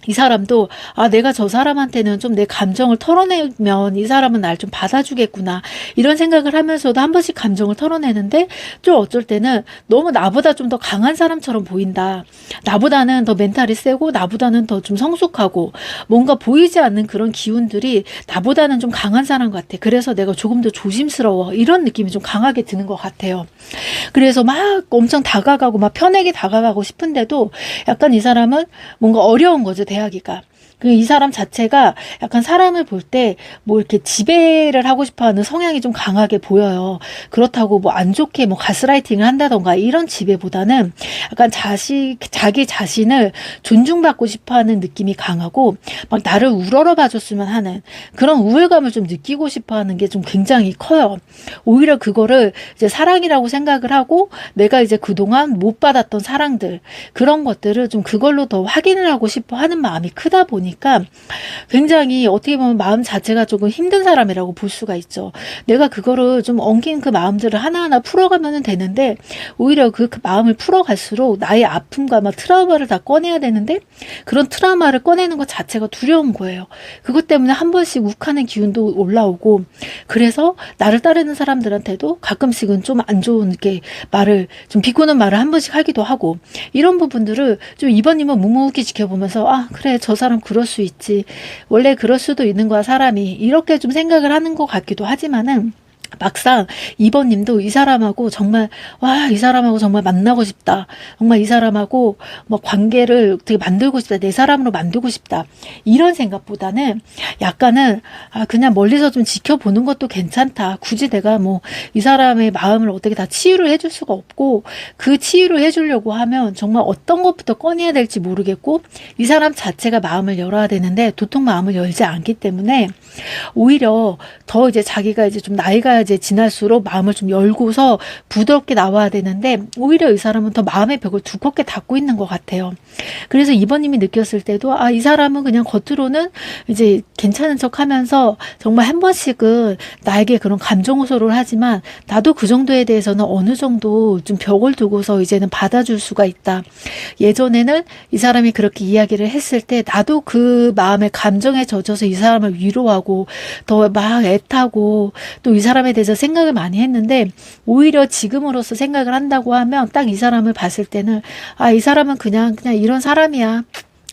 이 사람도 내가 저 사람한테는 좀 내 감정을 털어내면 이 사람은 날 좀 받아주겠구나, 이런 생각을 하면서도 한 번씩 감정을 털어내는데, 좀 어쩔 때는 너무 나보다 좀 더 강한 사람처럼 보인다, 나보다는 더 멘탈이 세고 나보다는 더 좀 성숙하고 뭔가 보이지 않는 그런 기운들이 나보다는 좀 강한 사람 같아, 그래서 내가 조금 더 조심스러워, 이런 느낌이 좀 강하게 드는 것 같아요. 그래서 막 엄청 다가가고 막 편하게 다가가고 싶은데도 약간 이 사람은 뭔가 어려운 거죠, 대하기가. 이 사람 자체가 약간 사람을 볼 때 뭐 이렇게 지배를 하고 싶어 하는 성향이 좀 강하게 보여요. 그렇다고 뭐 안 좋게 뭐 가스라이팅을 한다던가 이런 지배보다는 약간 자기 자신을 존중받고 싶어 하는 느낌이 강하고, 막 나를 우러러 봐줬으면 하는 그런 우월감을 좀 느끼고 싶어 하는 게 좀 굉장히 커요. 오히려 그거를 이제 사랑이라고 생각을 하고, 내가 이제 그동안 못 받았던 사랑들, 그런 것들을 좀 그걸로 더 확인을 하고 싶어 하는 마음이 크다 보니까 굉장히 어떻게 보면 마음 자체가 조금 힘든 사람이라고 볼 수가 있죠. 내가 그거를 좀 엉킨 그 마음들을 하나하나 풀어가면 되는데, 오히려 그 마음을 풀어갈수록 나의 아픔과 막 트라우마를 다 꺼내야 되는데, 그런 트라우마를 꺼내는 것 자체가 두려운 거예요. 그것 때문에 한 번씩 욱하는 기운도 올라오고, 그래서 나를 따르는 사람들한테도 가끔씩은 좀 안 좋은 이렇게 말을, 좀 비꼬는 말을 한 번씩 하기도 하고, 이런 부분들을 좀 이번님은 묵묵히 지켜보면서 그래, 저 사람 그럴 수 있지, 원래 그럴 수도 있는 거야 사람이, 이렇게 좀 생각을 하는 것 같기도 하지만은, 막상 2번님도 이 사람하고 정말 이 사람하고 정말 만나고 싶다, 정말 이 사람하고 뭐 관계를 어떻게 만들고 싶다, 내 사람으로 만들고 싶다, 이런 생각보다는 약간은 그냥 멀리서 좀 지켜보는 것도 괜찮다, 굳이 내가 뭐 이 사람의 마음을 어떻게 다 치유를 해줄 수가 없고, 그 치유를 해주려고 하면 정말 어떤 것부터 꺼내야 될지 모르겠고, 이 사람 자체가 마음을 열어야 되는데 도통 마음을 열지 않기 때문에, 오히려 더 이제 자기가 이제 좀 나이가 이제 지날수록 마음을 좀 열고서 부드럽게 나와야 되는데, 오히려 이 사람은 더 마음의 벽을 두껍게 닫고 있는 것 같아요. 그래서 2번님이 느꼈을 때도 이 사람은 그냥 겉으로는 이제 괜찮은 척 하면서 정말 한 번씩은 나에게 그런 감정 호소를 하지만, 나도 그 정도에 대해서는 어느 정도 좀 벽을 두고서 이제는 받아줄 수가 있다. 예전에는 이 사람이 그렇게 이야기를 했을 때 나도 그 마음의 감정에 젖어서 이 사람을 위로하고 더 막 애타고 또 이 사람에 대해서 생각을 많이 했는데, 오히려 지금으로서 생각을 한다고 하면 딱 이 사람을 봤을 때는 이 사람은 그냥 이런 사람이야,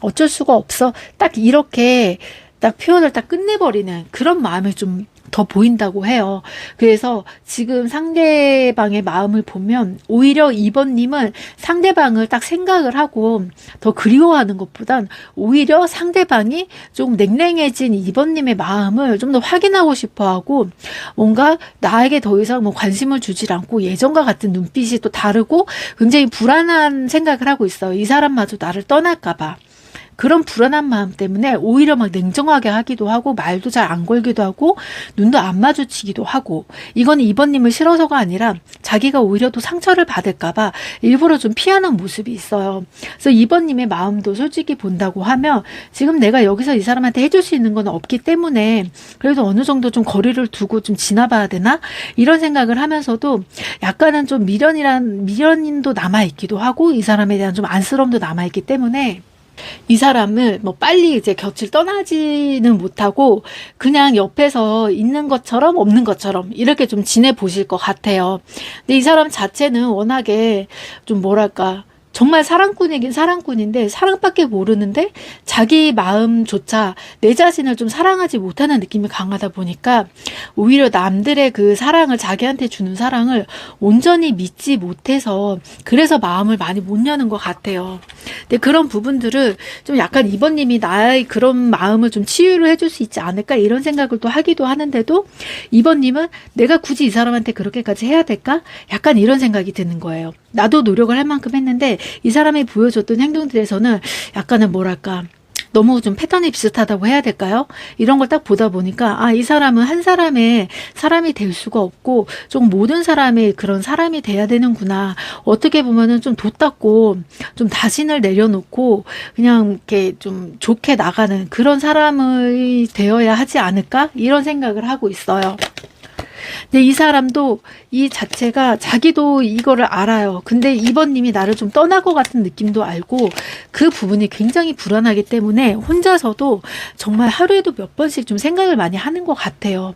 어쩔 수가 없어, 딱 이렇게 딱 표현을 딱 끝내버리는 그런 마음을 좀 더 보인다고 해요. 그래서 지금 상대방의 마음을 보면 오히려 2번님은 상대방을 딱 생각을 하고 더 그리워하는 것보단 오히려 상대방이 좀 냉랭해진 2번님의 마음을 좀 더 확인하고 싶어하고, 뭔가 나에게 더 이상 뭐 관심을 주질 않고 예전과 같은 눈빛이 또 다르고 굉장히 불안한 생각을 하고 있어요. 이 사람마저 나를 떠날까 봐. 그런 불안한 마음 때문에 오히려 막 냉정하게 하기도 하고, 말도 잘 안 걸기도 하고, 눈도 안 마주치기도 하고, 이건 2번님을 싫어서가 아니라 자기가 오히려 또 상처를 받을까봐 일부러 좀 피하는 모습이 있어요. 그래서 2번님의 마음도 솔직히 본다고 하면, 지금 내가 여기서 이 사람한테 해줄 수 있는 건 없기 때문에 그래도 어느 정도 좀 거리를 두고 좀 지나봐야 되나, 이런 생각을 하면서도 약간은 좀 미련도 남아있기도 하고, 이 사람에 대한 좀 안쓰러움도 남아있기 때문에 이 사람을 뭐 빨리 이제 곁을 떠나지는 못하고 그냥 옆에서 있는 것처럼 없는 것처럼 이렇게 좀 지내보실 것 같아요. 근데 이 사람 자체는 워낙에 좀 뭐랄까, 정말 사랑꾼이긴 사랑꾼인데 사랑밖에 모르는데 자기 마음조차 내 자신을 좀 사랑하지 못하는 느낌이 강하다 보니까 오히려 남들의 그 사랑을, 자기한테 주는 사랑을 온전히 믿지 못해서 그래서 마음을 많이 못 여는 것 같아요. 근데 그런 부분들을 좀 약간 이번님이 나의 그런 마음을 좀 치유를 해줄 수 있지 않을까 이런 생각을 또 하기도 하는데도 이번님은 내가 굳이 이 사람한테 그렇게까지 해야 될까? 약간 이런 생각이 드는 거예요. 나도 노력을 할 만큼 했는데 이 사람이 보여줬던 행동들에서는 약간은 뭐랄까 너무 좀 패턴이 비슷하다고 해야 될까요? 이런 걸 딱 보다 보니까 아, 이 사람은 한 사람의 사람이 될 수가 없고 좀 모든 사람의 그런 사람이 돼야 되는구나. 어떻게 보면은 좀 돛닦고 좀 자신을 내려놓고 그냥 이렇게 좀 좋게 나가는 그런 사람이 되어야 하지 않을까? 이런 생각을 하고 있어요. 근데 이 사람도 이 자체가 자기도 이거를 알아요. 근데 이번님이 나를 좀 떠날 것 같은 느낌도 알고 그 부분이 굉장히 불안하기 때문에 혼자서도 정말 하루에도 몇 번씩 좀 생각을 많이 하는 것 같아요.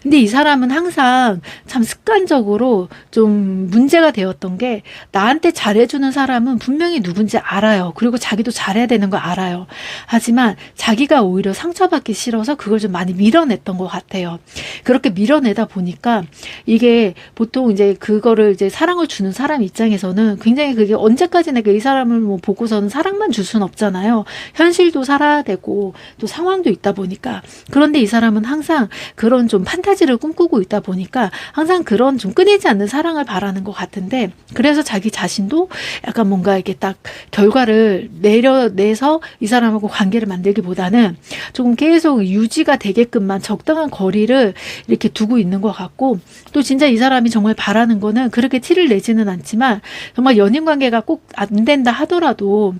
근데 이 사람은 항상 참 습관적으로 좀 문제가 되었던 게 나한테 잘해주는 사람은 분명히 누군지 알아요. 그리고 자기도 잘해야 되는 거 알아요. 하지만 자기가 오히려 상처받기 싫어서 그걸 좀 많이 밀어냈던 것 같아요. 그렇게 밀어내다 보니까 이게 보통 이제 그거를 이제 사랑을 주는 사람 입장에서는 굉장히 그게 언제까지 내가 이 사람을 뭐 보고서는 사랑만 줄 수는 없잖아요. 현실도 살아야 되고 또 상황도 있다 보니까. 그런데 이 사람은 항상 그런 좀 판타지를 꿈꾸고 있다 보니까 항상 그런 좀 끊이지 않는 사랑을 바라는 것 같은데 그래서 자기 자신도 약간 뭔가 이렇게 딱 결과를 내서 이 사람하고 관계를 만들기보다는 조금 계속 유지가 되게끔만 적당한 거리를 이렇게 두고 있는 것 같고 또 진짜 이 사람이 정말 바라는 거는 그렇게 티를 내지는 않지만 정말 연인 관계가 꼭 안 된다 하더라도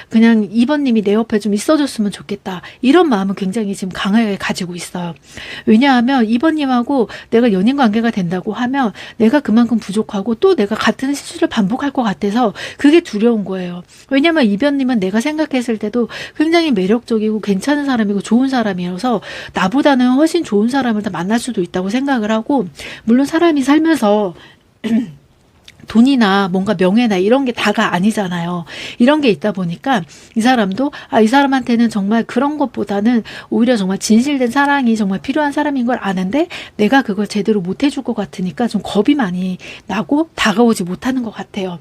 그냥 이번님이 내 옆에 좀 있어줬으면 좋겠다 이런 마음은 굉장히 지금 강하게 가지고 있어요. 왜냐하면 이번님하고 내가 연인 관계가 된다고 하면 내가 그만큼 부족하고 또 내가 같은 실수를 반복할 것 같아서 그게 두려운 거예요. 왜냐면 이번님은 내가 생각했을 때도 굉장히 매력적이고 괜찮은 사람이고 좋은 사람이어서 나보다는 훨씬 좋은 사람을 다 만날 수도 있다고 생각을 하고 물론 사람이 살면서 돈이나 뭔가 명예나 이런 게 다가 아니잖아요. 이런 게 있다 보니까 이 사람도 이 사람한테는 정말 그런 것보다는 오히려 정말 진실된 사랑이 정말 필요한 사람인 걸 아는데 내가 그걸 제대로 못 해줄 것 같으니까 좀 겁이 많이 나고 다가오지 못하는 것 같아요.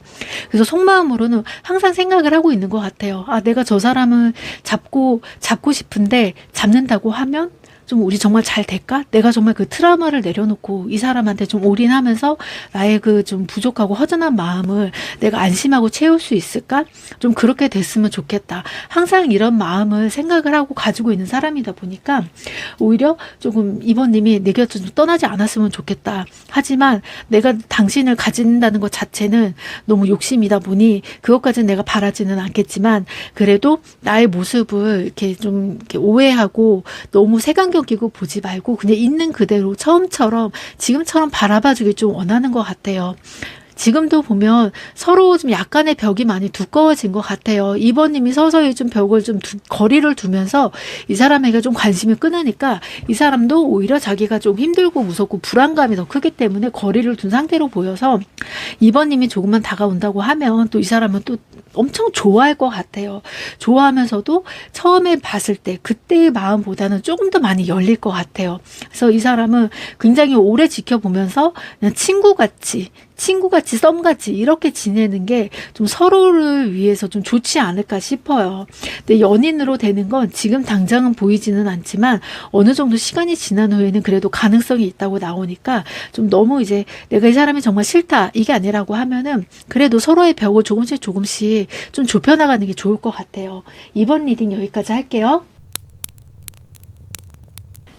그래서 속마음으로는 항상 생각을 하고 있는 것 같아요. 내가 저 사람을 잡고 싶은데 잡는다고 하면 좀 우리 정말 잘 될까? 내가 정말 그 트라우마를 내려놓고 이 사람한테 좀 올인하면서 나의 그 좀 부족하고 허전한 마음을 내가 안심하고 채울 수 있을까? 좀 그렇게 됐으면 좋겠다. 항상 이런 마음을 생각을 하고 가지고 있는 사람이다 보니까 오히려 조금 이번님이 내 곁을 좀 떠나지 않았으면 좋겠다. 하지만 내가 당신을 가진다는 것 자체는 너무 욕심이다 보니 그것까지는 내가 바라지는 않겠지만 그래도 나의 모습을 이렇게 좀 이렇게 오해하고 너무 색안경 끼고 보지 말고 그냥 있는 그대로 처음처럼 지금처럼 바라봐주길 좀 원하는 것 같아요. 지금도 보면 서로 좀 약간의 벽이 많이 두꺼워진 것 같아요. 이번님이 서서히 좀 벽을 좀 거리를 두면서 이 사람에게 좀 관심을 끊으니까 이 사람도 오히려 자기가 좀 힘들고 무섭고 불안감이 더 크기 때문에 거리를 둔 상태로 보여서 이번님이 조금만 다가온다고 하면 또 이 사람은 또 엄청 좋아할 것 같아요. 좋아하면서도 처음에 봤을 때 그때의 마음보다는 조금 더 많이 열릴 것 같아요. 그래서 이 사람은 굉장히 오래 지켜보면서 그냥 친구같이 썸같이 이렇게 지내는 게 좀 서로를 위해서 좀 좋지 않을까 싶어요. 근데 연인으로 되는 건 지금 당장은 보이지는 않지만 어느 정도 시간이 지난 후에는 그래도 가능성이 있다고 나오니까 좀 너무 이제 내가 이 사람이 정말 싫다 이게 아니라고 하면은 그래도 서로의 벽을 조금씩 좀 좁혀나가는 게 좋을 것 같아요. 이번 리딩 여기까지 할게요.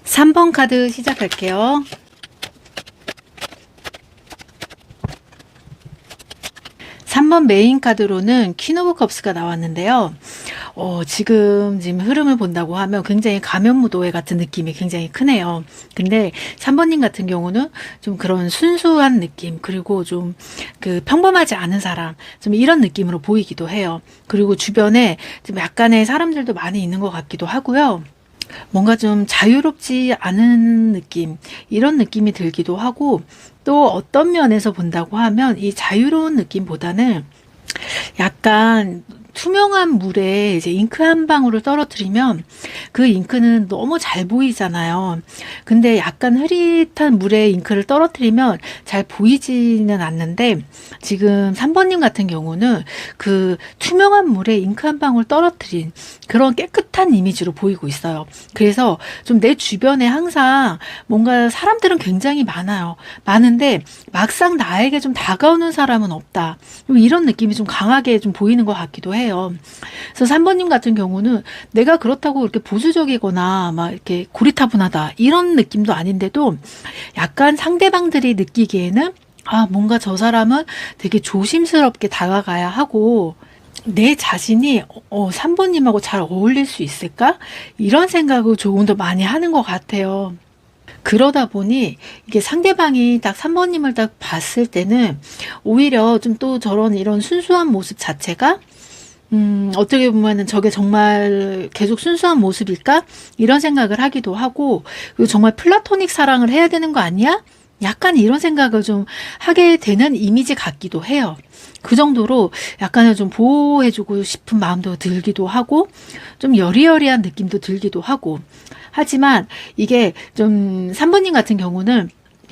3번 카드 시작할게요. 3번 메인 카드로는 퀸 오브 컵스가 나왔는데요. 지금 흐름을 본다고 하면 굉장히 가면무도회 같은 느낌이 굉장히 크네요. 근데 3번님 같은 경우는 좀 그런 순수한 느낌, 그리고 좀 그 평범하지 않은 사람, 좀 이런 느낌으로 보이기도 해요. 그리고 주변에 좀 약간의 사람들도 많이 있는 것 같기도 하고요. 뭔가 좀 자유롭지 않은 느낌, 이런 느낌이 들기도 하고, 또 어떤 면에서 본다고 하면 이 자유로운 느낌보다는 약간 투명한 물에 이제 잉크 한 방울을 떨어뜨리면 그 잉크는 너무 잘 보이잖아요. 근데 약간 흐릿한 물에 잉크를 떨어뜨리면 잘 보이지는 않는데, 지금 3번님 같은 경우는 그 투명한 물에 잉크 한 방울 떨어뜨린 그런 깨끗한 이미지로 보이고 있어요. 그래서 좀 내 주변에 항상 뭔가 사람들은 굉장히 많아요. 많은데 막상 나에게 좀 다가오는 사람은 없다. 이런 느낌이 좀 강하게 좀 보이는 것 같기도 해요. 그래서 3번님 같은 경우는 내가 그렇다고 이렇게 보수적이거나 막 이렇게 고리타분하다 이런 느낌도 아닌데도, 약간 상대방들이 느끼기에는 뭔가 저 사람은 되게 조심스럽게 다가가야 하고, 내 자신이 3번님하고 잘 어울릴 수 있을까? 이런 생각을 조금 더 많이 하는 것 같아요. 그러다 보니 이게 상대방이 딱 3번님을 딱 봤을 때는 오히려 좀 또 저런 이런 순수한 모습 자체가 어떻게 보면은 저게 정말 계속 순수한 모습일까? 이런 생각을 하기도 하고, 그리고 정말 플라토닉 사랑을 해야 되는 거 아니야? 약간 이런 생각을 좀 하게 되는 이미지 같기도 해요. 그 정도로 약간은 좀 보호해주고 싶은 마음도 들기도 하고, 좀 여리여리한 느낌도 들기도 하고. 하지만 이게 좀 3번님 같은 경우는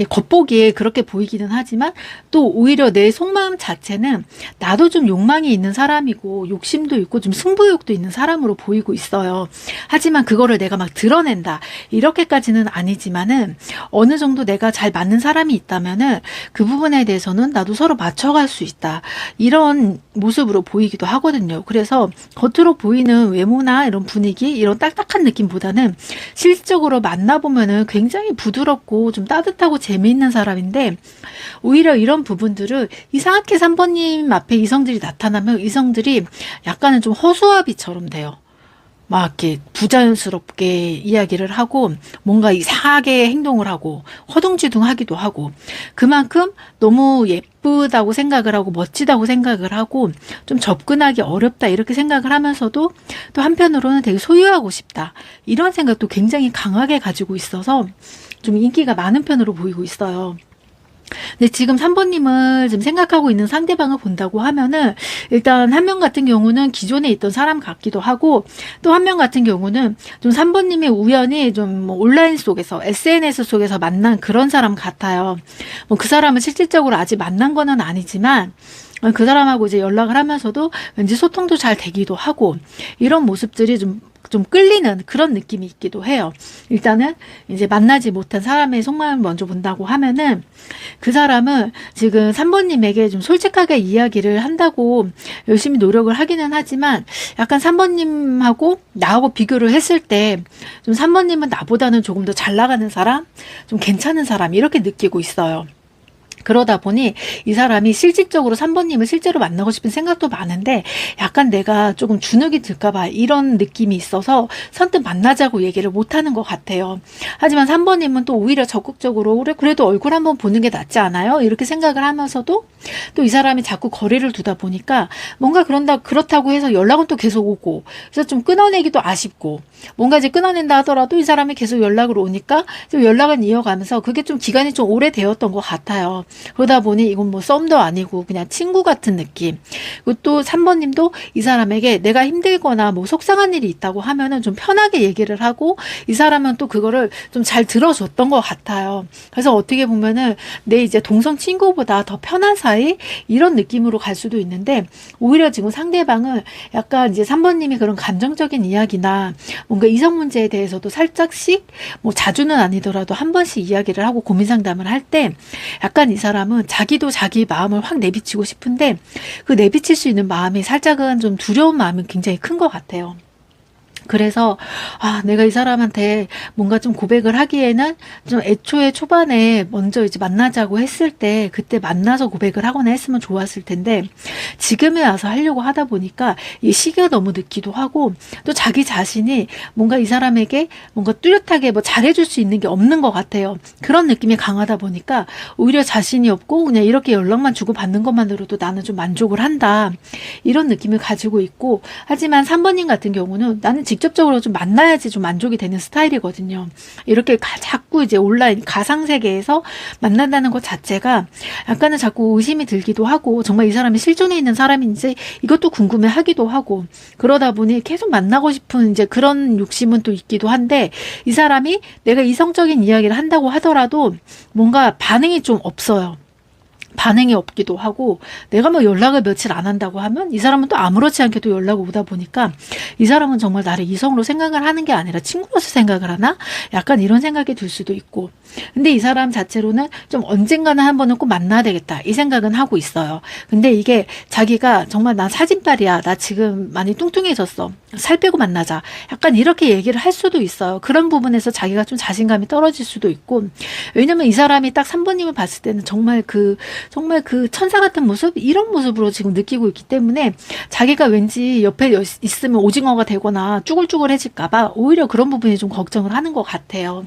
겉보기에 그렇게 보이기는 하지만, 또 오히려 내 속마음 자체는 나도 좀 욕망이 있는 사람이고 욕심도 있고 좀 승부욕도 있는 사람으로 보이고 있어요. 하지만 그거를 내가 막 드러낸다 이렇게까지는 아니지만은, 어느 정도 내가 잘 맞는 사람이 있다면은 그 부분에 대해서는 나도 서로 맞춰갈 수 있다, 이런 모습으로 보이기도 하거든요. 그래서 겉으로 보이는 외모나 이런 분위기, 이런 딱딱한 느낌보다는 실질적으로 만나보면은 굉장히 부드럽고 좀 따뜻하고 재미있는 사람인데, 오히려 이런 부분들을 이상하게 3번님 앞에 이성들이 나타나면 이성들이 약간은 좀 허수아비처럼 돼요. 막 이렇게 부자연스럽게 이야기를 하고 뭔가 이상하게 행동을 하고 허둥지둥하기도 하고, 그만큼 너무 예쁘다고 생각을 하고 멋지다고 생각을 하고 좀 접근하기 어렵다 이렇게 생각을 하면서도, 또 한편으로는 되게 소유하고 싶다 이런 생각도 굉장히 강하게 가지고 있어서 좀 인기가 많은 편으로 보이고 있어요. 근데 지금 3번님을 지금 생각하고 있는 상대방을 본다고 하면은, 일단 한 명 같은 경우는 기존에 있던 사람 같기도 하고, 또 한 명 같은 경우는 좀 3번님의 우연히 좀 뭐 온라인 속에서 SNS 속에서 만난 그런 사람 같아요. 뭐 그 사람은 실질적으로 아직 만난 거는 아니지만 그 사람하고 이제 연락을 하면서도 왠지 소통도 잘 되기도 하고, 이런 모습들이 좀 끌리는 그런 느낌이 있기도 해요. 일단은 이제 만나지 못한 사람의 속마음을 먼저 본다고 하면은, 그 사람은 지금 3번님에게 좀 솔직하게 이야기를 한다고 열심히 노력을 하기는 하지만, 약간 3번님하고 나하고 비교를 했을 때 좀 3번님은 나보다는 조금 더 잘 나가는 사람, 좀 괜찮은 사람 이렇게 느끼고 있어요. 그러다 보니 이 사람이 실질적으로 3번님을 실제로 만나고 싶은 생각도 많은데, 약간 내가 조금 주눅이 들까봐 이런 느낌이 있어서 선뜻 만나자고 얘기를 못하는 것 같아요. 하지만 3번님은 또 오히려 적극적으로 그래도 얼굴 한번 보는 게 낫지 않아요? 이렇게 생각을 하면서도 또 이 사람이 자꾸 거리를 두다 보니까 뭔가 그렇다고 해서 연락은 또 계속 오고, 그래서 좀 끊어내기도 아쉽고, 뭔가 이제 끊어낸다 하더라도 이 사람이 계속 연락을 오니까 좀 연락은 이어가면서 그게 좀 기간이 좀 오래되었던 것 같아요. 그러다 보니 이건 뭐 썸도 아니고 그냥 친구 같은 느낌. 그리고 또 3번님도 이 사람에게 내가 힘들거나 뭐 속상한 일이 있다고 하면은 좀 편하게 얘기를 하고, 이 사람은 또 그거를 좀 잘 들어줬던 것 같아요. 그래서 어떻게 보면은 내 이제 동성 친구보다 더 편한 사이, 이런 느낌으로 갈 수도 있는데, 오히려 지금 상대방은 약간 이제 3번님이 그런 감정적인 이야기나 뭔가 이성 문제에 대해서도 살짝씩, 뭐 자주는 아니더라도 한 번씩 이야기를 하고 고민 상담을 할 때, 약간 이 사람은 자기도 자기 마음을 확 내비치고 싶은데, 그 내비칠 수 있는 마음이 살짝은 좀 두려운 마음이 굉장히 큰 것 같아요. 그래서 내가 이 사람한테 뭔가 좀 고백을 하기에는 좀 애초에 초반에 먼저 이제 만나자고 했을 때 그때 만나서 고백을 하거나 했으면 좋았을 텐데, 지금에 와서 하려고 하다 보니까 이 시기가 너무 늦기도 하고, 또 자기 자신이 뭔가 이 사람에게 뭔가 뚜렷하게 뭐 잘해줄 수 있는 게 없는 것 같아요. 그런 느낌이 강하다 보니까 오히려 자신이 없고 그냥 이렇게 연락만 주고받는 것만으로도 나는 좀 만족을 한다, 이런 느낌을 가지고 있고. 하지만 3번님 같은 경우는 나는 직접적으로 좀 만나야지 좀 만족이 되는 스타일이거든요. 이렇게 자꾸 이제 온라인 가상세계에서 만난다는 것 자체가 약간은 자꾸 의심이 들기도 하고, 정말 이 사람이 실존에 있는 사람인지 이것도 궁금해 하기도 하고, 그러다 보니 계속 만나고 싶은 이제 그런 욕심은 또 있기도 한데, 이 사람이 내가 이성적인 이야기를 한다고 하더라도 뭔가 반응이 좀 없어요. 반응이 없기도 하고, 내가 뭐 연락을 며칠 안 한다고 하면 이 사람은 또 아무렇지 않게 또 연락 오다 보니까 이 사람은 정말 나를 이성으로 생각을 하는 게 아니라 친구로서 생각을 하나? 약간 이런 생각이 들 수도 있고. 근데 이 사람 자체로는 좀 언젠가는 한 번은 꼭 만나야 되겠다 이 생각은 하고 있어요. 근데 이게 자기가 정말 나 사진빨이야, 나 지금 많이 뚱뚱해졌어, 살 빼고 만나자, 약간 이렇게 얘기를 할 수도 있어요. 그런 부분에서 자기가 좀 자신감이 떨어질 수도 있고, 왜냐면 이 사람이 딱 3번님을 봤을 때는 정말 그 천사 같은 모습, 이런 모습으로 지금 느끼고 있기 때문에 자기가 왠지 옆에 있으면 오징어가 되거나 쭈글쭈글해질까봐 오히려 그런 부분이 좀 걱정을 하는 것 같아요.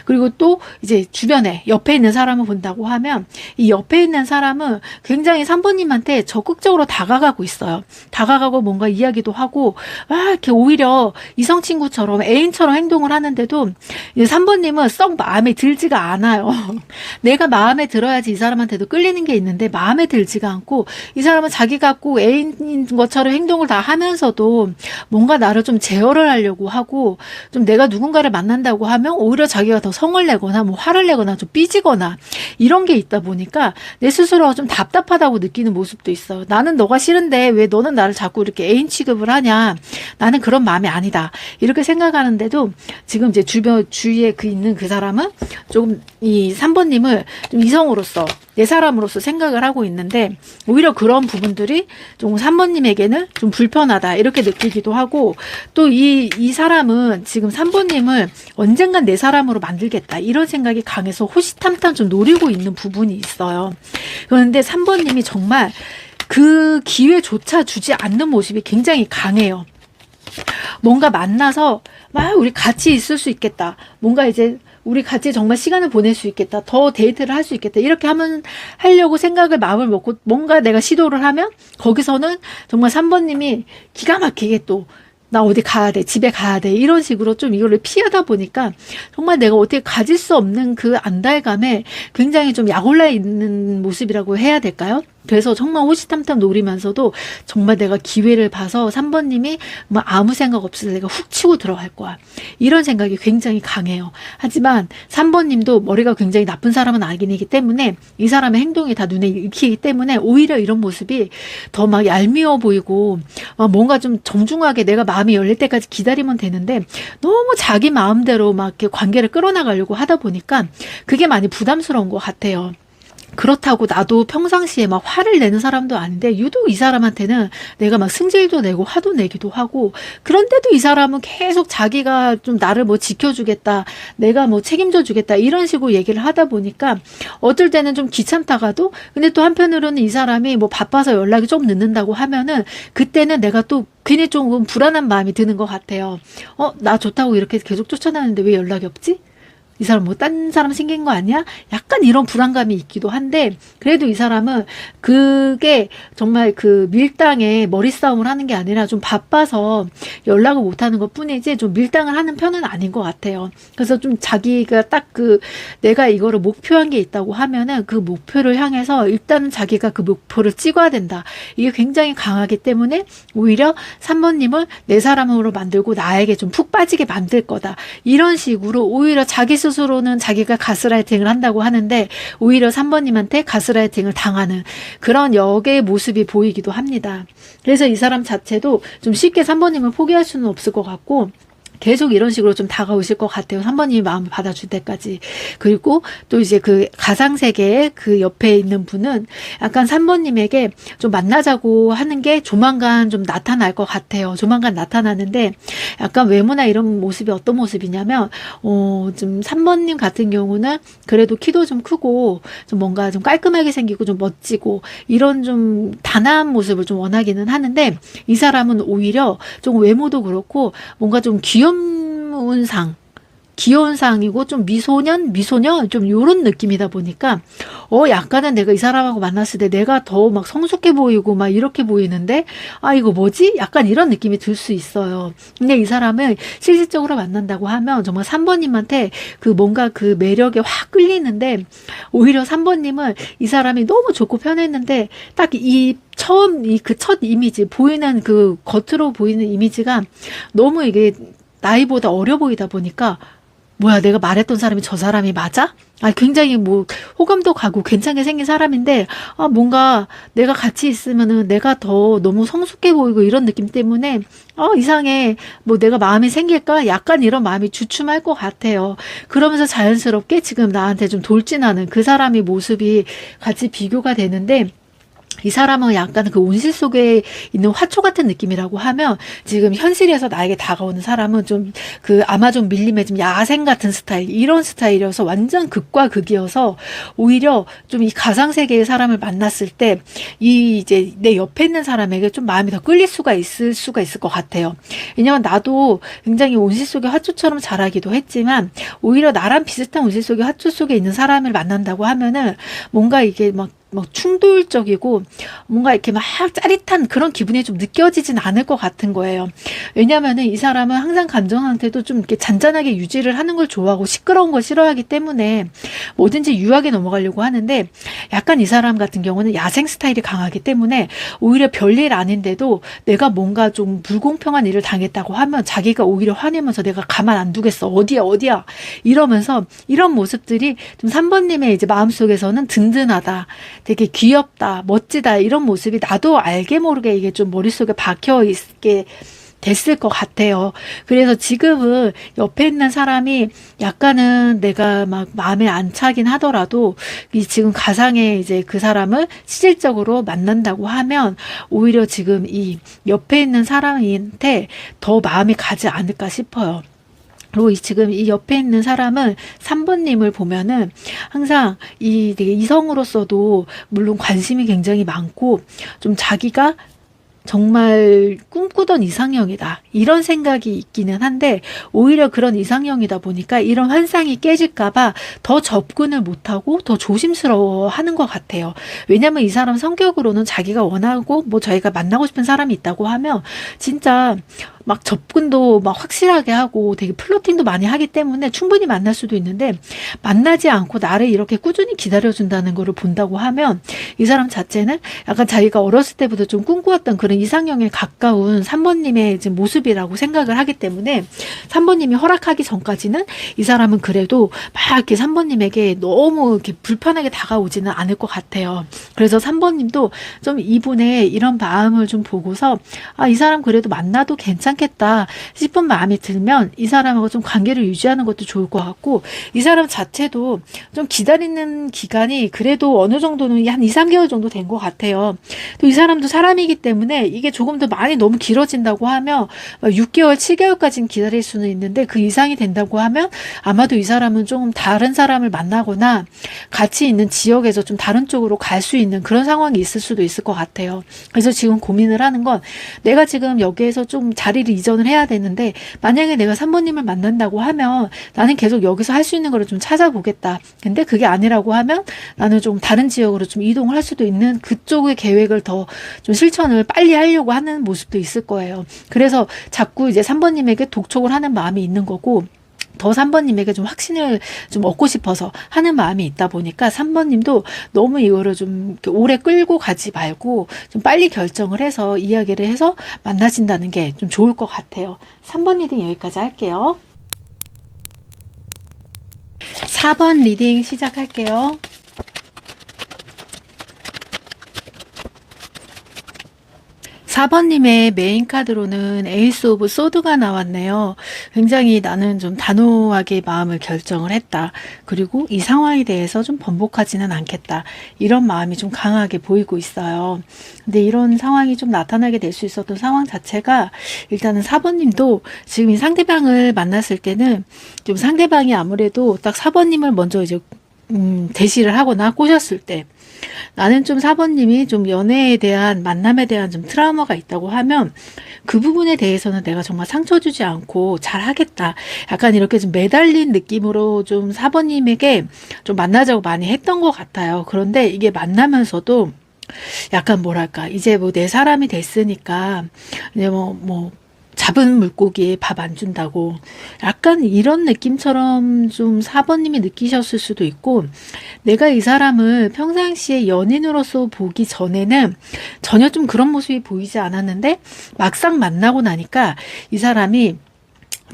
그리고 또 이제 주변에 옆에 있는 사람을 본다고 하면, 이 옆에 있는 사람은 굉장히 3번님한테 적극적으로 다가가고 있어요. 다가가고 뭔가 이야기도 하고, 이렇게 오히려 이성 친구처럼 애인처럼 행동을 하는데도 이제 3번님은 썩 마음에 들지가 않아요. 내가 마음에 들어야지 이 사람한테도 끌리는 게 있는데 마음에 들지가 않고, 이 사람은 자기가 꼭 애인인 것처럼 행동을 다 하면서도 뭔가 나를 좀 제어를 하려고 하고, 좀 내가 누군가를 만난다고 하면 오히려 자기가 더 성을 내거나 뭐 화를 내거나 좀 삐지거나 이런 게 있다 보니까 내 스스로가 좀 답답하다고 느끼는 모습도 있어요. 나는 너가 싫은데 왜 너는 나를 자꾸 이렇게 애인 취급을 하냐, 나는 그런 마음이 아니다, 이렇게 생각하는데도 지금 이제 주위에 있는 그 사람은 조금 이 3번님을 좀 이성으로서, 내 사람으로서 생각을 하고 있는데, 오히려 그런 부분들이 좀 3번님에게는 좀 불편하다 이렇게 느끼기도 하고, 또 이 사람은 지금 3번님을 언젠간 내 사람으로 만들겠다 이런 생각이 강해서 호시탐탐 좀 노리고 있는 부분이 있어요. 그런데 3번님이 정말 그 기회조차 주지 않는 모습이 굉장히 강해요. 뭔가 만나서 막 우리 같이 있을 수 있겠다, 뭔가 이제 우리 같이 정말 시간을 보낼 수 있겠다, 더 데이트를 할 수 있겠다, 이렇게 하려고 마음을 먹고 뭔가 내가 시도를 하면 거기서는 정말 3번님이 기가 막히게 또 나 어디 가야 돼, 집에 가야 돼, 이런 식으로 좀 이거를 피하다 보니까 정말 내가 어떻게 가질 수 없는 그 안달감에 굉장히 좀 약올라 있는 모습이라고 해야 될까요? 그래서 정말 호시탐탐 노리면서도 정말 내가 기회를 봐서 3번님이 뭐 아무 생각 없이 내가 훅 치고 들어갈 거야, 이런 생각이 굉장히 강해요. 하지만 3번님도 머리가 굉장히 나쁜 사람은 아니기 때문에 이 사람의 행동이 다 눈에 익히기 때문에 오히려 이런 모습이 더 막 얄미워 보이고, 뭔가 좀 정중하게 내가 마음이 열릴 때까지 기다리면 되는데 너무 자기 마음대로 막 이렇게 관계를 끌어나가려고 하다 보니까 그게 많이 부담스러운 것 같아요. 그렇다고 나도 평상시에 막 화를 내는 사람도 아닌데 유독 이 사람한테는 내가 막 승질도 내고 화도 내기도 하고, 그런데도 이 사람은 계속 자기가 좀 나를 뭐 지켜주겠다, 내가 뭐 책임져 주겠다, 이런 식으로 얘기를 하다 보니까 어떨 때는 좀 귀찮다가도, 근데 또 한편으로는 이 사람이 뭐 바빠서 연락이 좀 늦는다고 하면은 그때는 내가 또 괜히 조금 불안한 마음이 드는 것 같아요. 나 좋다고 이렇게 계속 쫓아다니는데 왜 연락이 없지? 이 사람 뭐 딴 사람 생긴 거 아니야? 약간 이런 불안감이 있기도 한데, 그래도 이 사람은 그게 정말 그 밀당에 머리싸움을 하는 게 아니라 좀 바빠서 연락을 못하는 것 뿐이지 좀 밀당을 하는 편은 아닌 것 같아요. 그래서 좀 자기가 딱 내가 이거를 목표한 게 있다고 하면은 그 목표를 향해서 일단은 자기가 그 목표를 찍어야 된다, 이게 굉장히 강하기 때문에 오히려 3번님을 내 사람으로 만들고 나에게 좀 푹 빠지게 만들 거다, 이런 식으로 오히려 자기 스스로는 자기가 가스라이팅을 한다고 하는데 오히려 3번님한테 가스라이팅을 당하는 그런 역의 모습이 보이기도 합니다. 그래서 이 사람 자체도 좀 쉽게 3번님을 포기할 수는 없을 것 같고, 계속 이런 식으로 좀 다가오실 것 같아요. 3번님이 마음을 받아줄 때까지. 그리고 또 이제 그 가상세계의 그 옆에 있는 분은 약간 3번님에게 좀 만나자고 하는 게 조만간 좀 나타날 것 같아요. 조만간 나타나는데 약간 외모나 이런 모습이 어떤 모습이냐면, 좀 3번님 같은 경우는 그래도 키도 좀 크고 좀 뭔가 좀 깔끔하게 생기고 좀 멋지고 이런 좀 단아한 모습을 좀 원하기는 하는데, 이 사람은 오히려 좀 외모도 그렇고 뭔가 좀 귀여운 상, 귀여운 상이고 좀 미소년 좀 요런 느낌이다 보니까 약간은 내가 이 사람하고 만났을 때 내가 더 막 성숙해 보이고 막 이렇게 보이는데 이거 뭐지? 약간 이런 느낌이 들 수 있어요. 근데 이 사람을 실질적으로 만난다고 하면 정말 3번님한테 그 뭔가 그 매력에 확 끌리는데, 오히려 3번님은 이 사람이 너무 좋고 편했는데 딱 이 처음 그 첫 이미지 보이는 그 겉으로 보이는 이미지가 너무 이게 나이보다 어려 보이다 보니까 뭐야, 내가 말했던 사람이 저 사람이 맞아? 굉장히 뭐 호감도 가고 괜찮게 생긴 사람인데 뭔가 내가 같이 있으면은 내가 더 너무 성숙해 보이고 이런 느낌 때문에 이상해, 뭐 내가 마음이 생길까? 약간 이런 마음이 주춤할 것 같아요. 그러면서 자연스럽게 지금 나한테 좀 돌진하는 그 사람의 모습이 같이 비교가 되는데, 이 사람은 약간 그 온실 속에 있는 화초 같은 느낌이라고 하면, 지금 현실에서 나에게 다가오는 사람은 좀 그 아마존 밀림의 좀 야생 같은 스타일, 이런 스타일이어서 완전 극과 극이어서 오히려 좀 이 가상 세계의 사람을 만났을 때 이 이제 내 옆에 있는 사람에게 좀 마음이 더 끌릴 수가 있을 것 같아요. 왜냐면 나도 굉장히 온실 속의 화초처럼 자라기도 했지만, 오히려 나랑 비슷한 온실 속의 화초 속에 있는 사람을 만난다고 하면은 뭔가 이게 막 충돌적이고 뭔가 이렇게 막 짜릿한 그런 기분이 좀 느껴지진 않을 것 같은 거예요. 왜냐면은 이 사람은 항상 감정 상태도 좀 이렇게 잔잔하게 유지를 하는 걸 좋아하고 시끄러운 걸 싫어하기 때문에 뭐든지 유하게 넘어가려고 하는데, 약간 이 사람 같은 경우는 야생 스타일이 강하기 때문에 오히려 별일 아닌데도 내가 뭔가 좀 불공평한 일을 당했다고 하면 자기가 오히려 화내면서 내가 가만 안 두겠어, 어디야 이러면서, 이런 모습들이 좀 3번님의 이제 마음속에서는 든든하다, 되게 귀엽다, 멋지다, 이런 모습이 나도 알게 모르게 이게 좀 머릿속에 박혀 있게 됐을 것 같아요. 그래서 지금은 옆에 있는 사람이 약간은 내가 막 마음에 안 차긴 하더라도, 이 지금 가상의 이제 그 사람을 실질적으로 만난다고 하면 오히려 지금 이 옆에 있는 사람한테 더 마음이 가지 않을까 싶어요. 그리고 지금 이 옆에 있는 사람은 3번님을 보면은 항상 이 되게 이성으로서도 물론 관심이 굉장히 많고 좀 자기가 정말 꿈꾸던 이상형이다, 이런 생각이 있기는 한데, 오히려 그런 이상형이다 보니까 이런 환상이 깨질까봐 더 접근을 못하고 더 조심스러워 하는 것 같아요. 왜냐면 이 사람 성격으로는 자기가 원하고 뭐 저희가 만나고 싶은 사람이 있다고 하면 진짜 막 접근도 막 확실하게 하고 되게 플러팅도 많이 하기 때문에 충분히 만날 수도 있는데, 만나지 않고 나를 이렇게 꾸준히 기다려준다는 거를 본다고 하면 이 사람 자체는 약간 자기가 어렸을 때부터 좀 꿈꾸었던 그런 이상형에 가까운 3번님의 이제 모습이라고 생각을 하기 때문에, 3번님이 허락하기 전까지는 이 사람은 그래도 막 이렇게 3번님에게 너무 이렇게 불편하게 다가오지는 않을 것 같아요. 그래서 3번님도 좀 이분의 이런 마음을 좀 보고서 이 사람 그래도 만나도 괜찮겠다 싶은 마음이 들면 이 사람하고 좀 관계를 유지하는 것도 좋을 것 같고, 이 사람 자체도 좀 기다리는 기간이 그래도 어느 정도는 한 2, 3개월 정도 된 것 같아요. 또 이 사람도 사람이기 때문에 이게 조금 더 많이 너무 길어진다고 하면 6개월, 7개월까지는 기다릴 수는 있는데, 그 이상이 된다고 하면 아마도 이 사람은 좀 다른 사람을 만나거나 같이 있는 지역에서 좀 다른 쪽으로 갈 수 있는 그런 상황이 있을 수도 있을 것 같아요. 그래서 지금 고민을 하는 건, 내가 지금 여기에서 좀 자리를 이전을 해야 되는데 만약에 내가 3번님을 만난다고 하면 나는 계속 여기서 할 수 있는 거를 좀 찾아보겠다. 근데 그게 아니라고 하면 나는 좀 다른 지역으로 좀 이동을 할 수도 있는, 그쪽의 계획을 더 좀 실천을 빨리 하려고 하는 모습도 있을 거예요. 그래서 자꾸 이제 3번님에게 독촉을 하는 마음이 있는 거고, 더 3번님에게 좀 확신을 좀 얻고 싶어서 하는 마음이 있다 보니까 3번님도 너무 이거를 좀 오래 끌고 가지 말고 좀 빨리 결정을 해서 이야기를 해서 만나신다는 게 좀 좋을 것 같아요. 3번 리딩 여기까지 할게요. 4번 리딩 시작할게요. 4번님의 메인 카드로는 에이스 오브 소드가 나왔네요. 굉장히 나는 좀 단호하게 마음을 결정을 했다. 그리고 이 상황에 대해서 좀 번복하지는 않겠다. 이런 마음이 좀 강하게 보이고 있어요. 근데 이런 상황이 좀 나타나게 될 수 있었던 상황 자체가, 일단은 4번님도 지금 이 상대방을 만났을 때는 좀 상대방이 아무래도 딱 4번님을 먼저 이제 대시를 하거나 꼬셨을 때, 나는 좀 4번님이 좀 연애에 대한, 만남에 대한 좀 트라우마가 있다고 하면 그 부분에 대해서는 내가 정말 상처 주지 않고 잘 하겠다. 약간 이렇게 좀 매달린 느낌으로 좀 4번님에게 좀 만나자고 많이 했던 것 같아요. 그런데 이게 만나면서도 약간 뭐랄까, 이제 뭐 내 사람이 됐으니까 이제 뭐 잡은 물고기에 밥 안 준다고, 약간 이런 느낌처럼 좀 4번님이 느끼셨을 수도 있고, 내가 이 사람을 평상시에 연인으로서 보기 전에는 전혀 좀 그런 모습이 보이지 않았는데 막상 만나고 나니까 이 사람이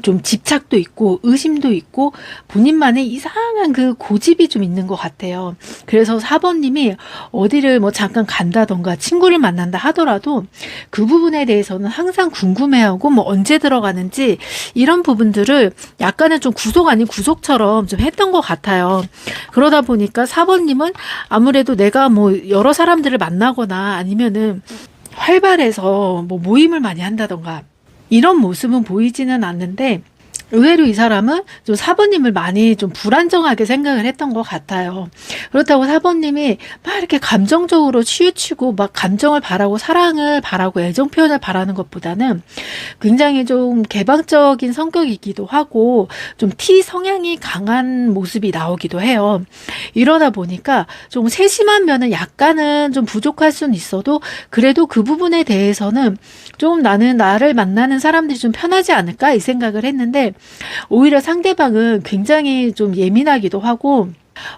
좀 집착도 있고 의심도 있고 본인만의 이상한 그 고집이 좀 있는 것 같아요. 그래서 4번님이 어디를 뭐 잠깐 간다던가 친구를 만난다 하더라도 그 부분에 대해서는 항상 궁금해하고 뭐 언제 들어가는지 이런 부분들을 약간은 좀 구속 아닌 구속처럼 좀 했던 것 같아요. 그러다 보니까 4번님은 아무래도 내가 뭐 여러 사람들을 만나거나 아니면은 활발해서 뭐 모임을 많이 한다던가 이런 모습은 보이지는 않는데, 의외로 이 사람은 좀 4번님을 많이 좀 불안정하게 생각을 했던 것 같아요. 그렇다고 4번님이 막 이렇게 감정적으로 치우치고 막 감정을 바라고 사랑을 바라고 애정 표현을 바라는 것보다는 굉장히 좀 개방적인 성격이기도 하고 좀 T 성향이 강한 모습이 나오기도 해요. 이러다 보니까 좀 세심한 면은 약간은 좀 부족할 수는 있어도 그래도 그 부분에 대해서는 좀 나는 나를 만나는 사람들이 좀 편하지 않을까 이 생각을 했는데, 오히려 상대방은 굉장히 좀 예민하기도 하고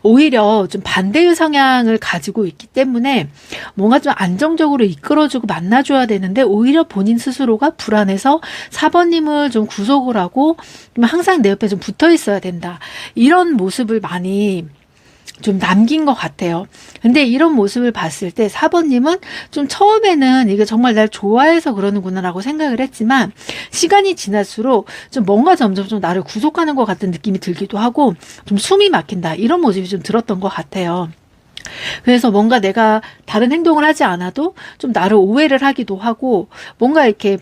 오히려 좀 반대의 성향을 가지고 있기 때문에 뭔가 좀 안정적으로 이끌어주고 만나줘야 되는데 오히려 본인 스스로가 불안해서 4번님을 좀 구속을 하고 좀 항상 내 옆에 좀 붙어 있어야 된다. 이런 모습을 많이 좀 남긴 것 같아요. 근데 이런 모습을 봤을 때 4번님은 좀 처음에는 이게 정말 날 좋아해서 그러는구나 라고 생각을 했지만 시간이 지날수록 좀 뭔가 점점 좀 나를 구속하는 것 같은 느낌이 들기도 하고 좀 숨이 막힌다 이런 모습이 좀 들었던 것 같아요. 그래서 뭔가 내가 다른 행동을 하지 않아도 좀 나를 오해를 하기도 하고 뭔가 이렇게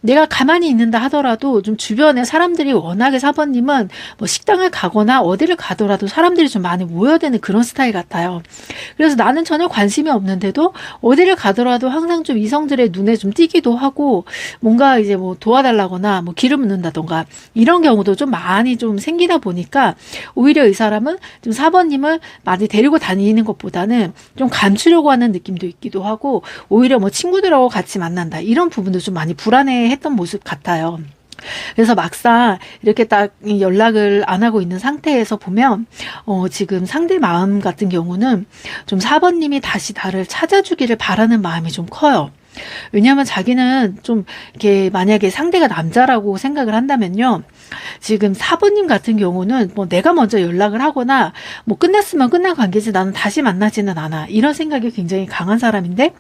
내가 가만히 있는다 하더라도 좀 주변에 사람들이 워낙에 4번님은 뭐 식당을 가거나 어디를 가더라도 사람들이 좀 많이 모여드는 그런 스타일 같아요. 그래서 나는 전혀 관심이 없는데도 어디를 가더라도 항상 좀 이성들의 눈에 좀 띄기도 하고 뭔가 이제 뭐 도와달라거나 뭐 길을 묻는다던가 이런 경우도 좀 많이 좀 생기다 보니까 오히려 이 사람은 좀 4번님을 많이 데리고 다니는 것보다는 좀 감추려고 하는 느낌도 있기도 하고 오히려 뭐 친구들하고 같이 만난다 이런 부분도 좀 많이 불안해 했던 모습 같아요. 그래서 막상 이렇게 딱 연락을 안 하고 있는 상태에서 보면 지금 상대 마음 같은 경우는 좀 4번님이 다시 나를 찾아주기를 바라는 마음이 좀 커요. 왜냐하면 자기는 좀 이렇게 만약에 상대가 남자라고 생각을 한다면요. 지금 4번님 같은 경우는 뭐 내가 먼저 연락을 하거나 뭐 끝났으면 끝난 관계지 나는 다시 만나지는 않아. 이런 생각이 굉장히 강한 사람인데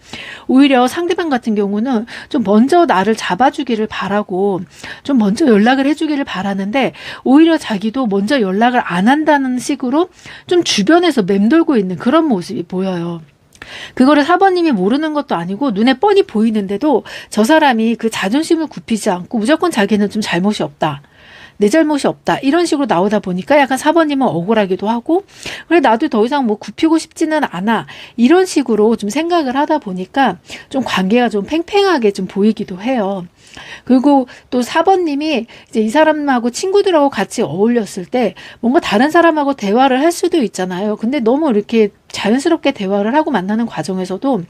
오히려 상대방 같은 경우는 좀 먼저 나를 잡아주기를 바라고 좀 먼저 연락을 해주기를 바라는데 오히려 자기도 먼저 연락을 안 한다는 식으로 좀 주변에서 맴돌고 있는 그런 모습이 보여요. 그거를 4번님이 모르는 것도 아니고 눈에 뻔히 보이는데도 저 사람이 그 자존심을 굽히지 않고 무조건 자기는 좀 잘못이 없다. 내 잘못이 없다. 이런 식으로 나오다 보니까 약간 4번님은 억울하기도 하고 그래 나도 더 이상 뭐 굽히고 싶지는 않아. 이런 식으로 좀 생각을 하다 보니까 좀 관계가 좀 팽팽하게 좀 보이기도 해요. 그리고 또 4번님이 이제 이 사람하고 친구들하고 같이 어울렸을 때 뭔가 다른 사람하고 대화를 할 수도 있잖아요. 근데 너무 이렇게 자연스럽게 대화를 하고 만나는 과정에서도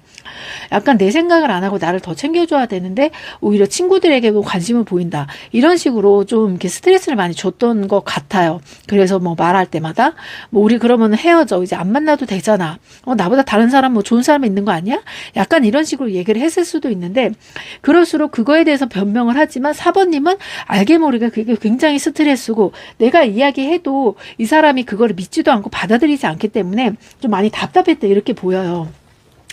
약간 내 생각을 안 하고 나를 더 챙겨줘야 되는데 오히려 친구들에게 뭐 관심을 보인다. 이런 식으로 좀 이렇게 스트레스를 많이 줬던 것 같아요. 그래서 뭐 말할 때마다 뭐 우리 그러면 헤어져. 이제 안 만나도 되잖아. 나보다 다른 사람 뭐 좋은 사람이 있는 거 아니야? 약간 이런 식으로 얘기를 했을 수도 있는데 그럴수록 그거에 대해서 변명을 하지만 4번님은 알게 모르게 그게 굉장히 스트레스고 내가 이야기해도 이 사람이 그거를 믿지도 않고 받아들이지 않기 때문에 좀 많이 답답했다 이렇게 보여요.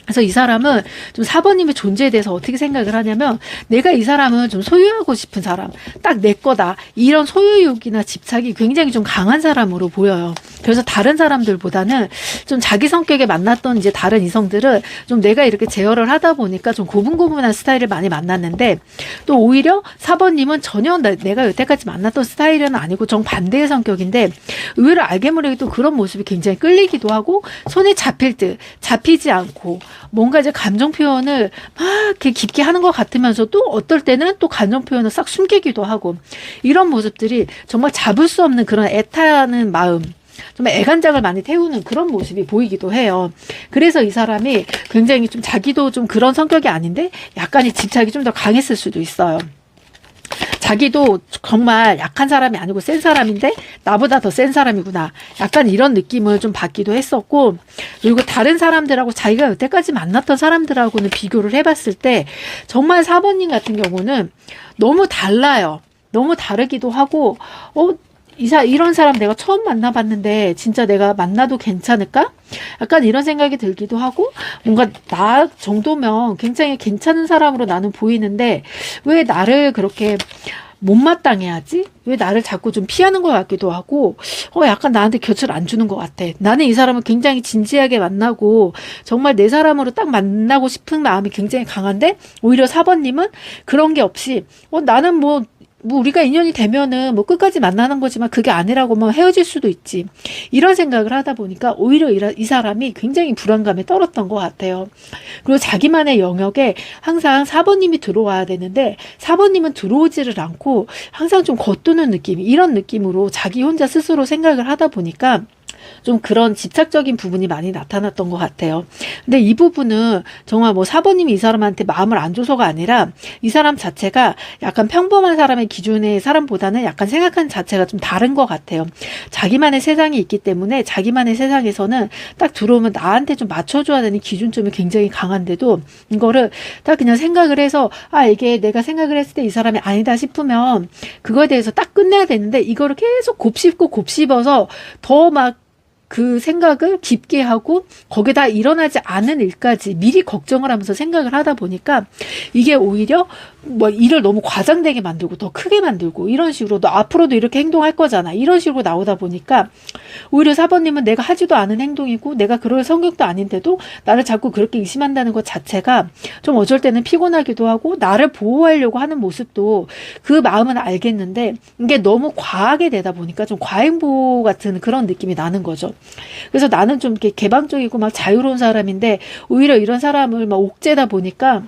그래서 이 사람은 좀 4번님의 존재에 대해서 어떻게 생각을 하냐면 내가 이 사람은 좀 소유하고 싶은 사람, 딱 내 거다. 이런 소유욕이나 집착이 굉장히 좀 강한 사람으로 보여요. 그래서 다른 사람들보다는 좀 자기 성격에 만났던 이제 다른 이성들은 좀 내가 이렇게 제어를 하다 보니까 좀 고분고분한 스타일을 많이 만났는데, 또 오히려 4번님은 전혀 내가 여태까지 만났던 스타일은 아니고 정반대의 성격인데, 의외로 알게 모르게 또 그런 모습이 굉장히 끌리기도 하고, 손에 잡힐 듯 잡히지 않고 뭔가 이제 감정 표현을 막 이렇게 깊게 하는 것 같으면서 또 어떨 때는 또 감정 표현을 싹 숨기기도 하고, 이런 모습들이 정말 잡을 수 없는 그런 애타는 마음, 좀 애간장을 많이 태우는 그런 모습이 보이기도 해요. 그래서 이 사람이 굉장히 좀 자기도 좀 그런 성격이 아닌데 약간의 집착이 좀 더 강했을 수도 있어요. 자기도 정말 약한 사람이 아니고 센 사람인데 나보다 더 센 사람이구나, 약간 이런 느낌을 좀 받기도 했었고, 그리고 다른 사람들하고 자기가 여태까지 만났던 사람들하고는 비교를 해봤을 때 정말 4번님 같은 경우는 너무 달라요. 너무 다르기도 하고, 이런 사람 내가 처음 만나봤는데 진짜 내가 만나도 괜찮을까? 약간 이런 생각이 들기도 하고, 뭔가 나 정도면 굉장히 괜찮은 사람으로 나는 보이는데 왜 나를 그렇게 못마땅해 하지? 왜 나를 자꾸 좀 피하는 것 같기도 하고, 약간 나한테 곁을 안 주는 것 같아. 나는 이 사람을 굉장히 진지하게 만나고 정말 내 사람으로 딱 만나고 싶은 마음이 굉장히 강한데, 오히려 4번님은 그런 게 없이 나는 뭐 우리가 인연이 되면은 뭐 끝까지 만나는 거지만 그게 아니라고 뭐 헤어질 수도 있지, 이런 생각을 하다 보니까 오히려 이 사람이 굉장히 불안감에 떨었던 것 같아요. 그리고 자기만의 영역에 항상 4번님이 들어와야 되는데 4번님은 들어오지를 않고 항상 좀 겉도는 느낌, 이런 느낌으로 자기 혼자 스스로 생각을 하다 보니까 좀 그런 집착적인 부분이 많이 나타났던 것 같아요. 근데 이 부분은 정말 뭐 4번님이 이 사람한테 마음을 안 줘서가 아니라 이 사람 자체가 약간 평범한 사람의 기준의 사람보다는 약간 생각하는 자체가 좀 다른 것 같아요. 자기만의 세상이 있기 때문에 자기만의 세상에서는 딱 들어오면 나한테 좀 맞춰줘야 되는 기준점이 굉장히 강한데도, 이거를 딱 그냥 생각을 해서 이게 내가 생각을 했을 때 이 사람이 아니다 싶으면 그거에 대해서 딱 끝내야 되는데, 이거를 계속 곱씹어서 더 막 그 생각을 깊게 하고 거기다 일어나지 않은 일까지 미리 걱정을 하면서 생각을 하다 보니까 이게 오히려 뭐 일을 너무 과장되게 만들고 더 크게 만들고, 이런 식으로 너 앞으로도 이렇게 행동할 거잖아, 이런 식으로 나오다 보니까 오히려 4번님은 내가 하지도 않은 행동이고 내가 그럴 성격도 아닌데도 나를 자꾸 그렇게 의심한다는 것 자체가 좀 어쩔 때는 피곤하기도 하고, 나를 보호하려고 하는 모습도 그 마음은 알겠는데 이게 너무 과하게 되다 보니까 좀 과잉보호 같은 그런 느낌이 나는 거죠. 그래서 나는 좀 이렇게 개방적이고 막 자유로운 사람인데 오히려 이런 사람을 막 옥죄다 보니까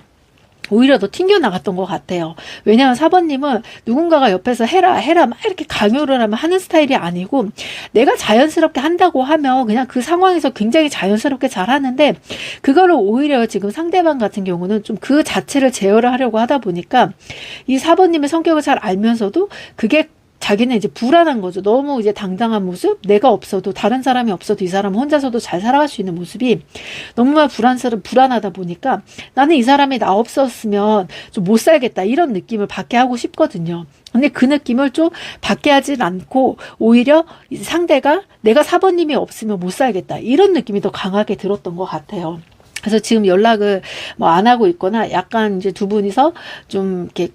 오히려 더 튕겨나갔던 것 같아요. 왜냐하면 4번님은 누군가가 옆에서 해라 막 이렇게 강요를 하는 스타일이 아니고, 내가 자연스럽게 한다고 하면 그냥 그 상황에서 굉장히 자연스럽게 잘 하는데, 그거를 오히려 지금 상대방 같은 경우는 좀 그 자체를 제어를 하려고 하다 보니까 이 4번님의 성격을 잘 알면서도 그게 자기는 이제 불안한 거죠. 너무 이제 당당한 모습, 내가 없어도 다른 사람이 없어도 이 사람은 혼자서도 잘 살아갈 수 있는 모습이 너무 불안하다 보니까 나는 이 사람이 나 없었으면 좀 못 살겠다, 이런 느낌을 받게 하고 싶거든요. 근데 그 느낌을 좀 받게 하진 않고 오히려 상대가 내가 4번님이 없으면 못 살겠다, 이런 느낌이 더 강하게 들었던 것 같아요. 그래서 지금 연락을 뭐 안 하고 있거나 약간 이제 두 분이서 좀 이렇게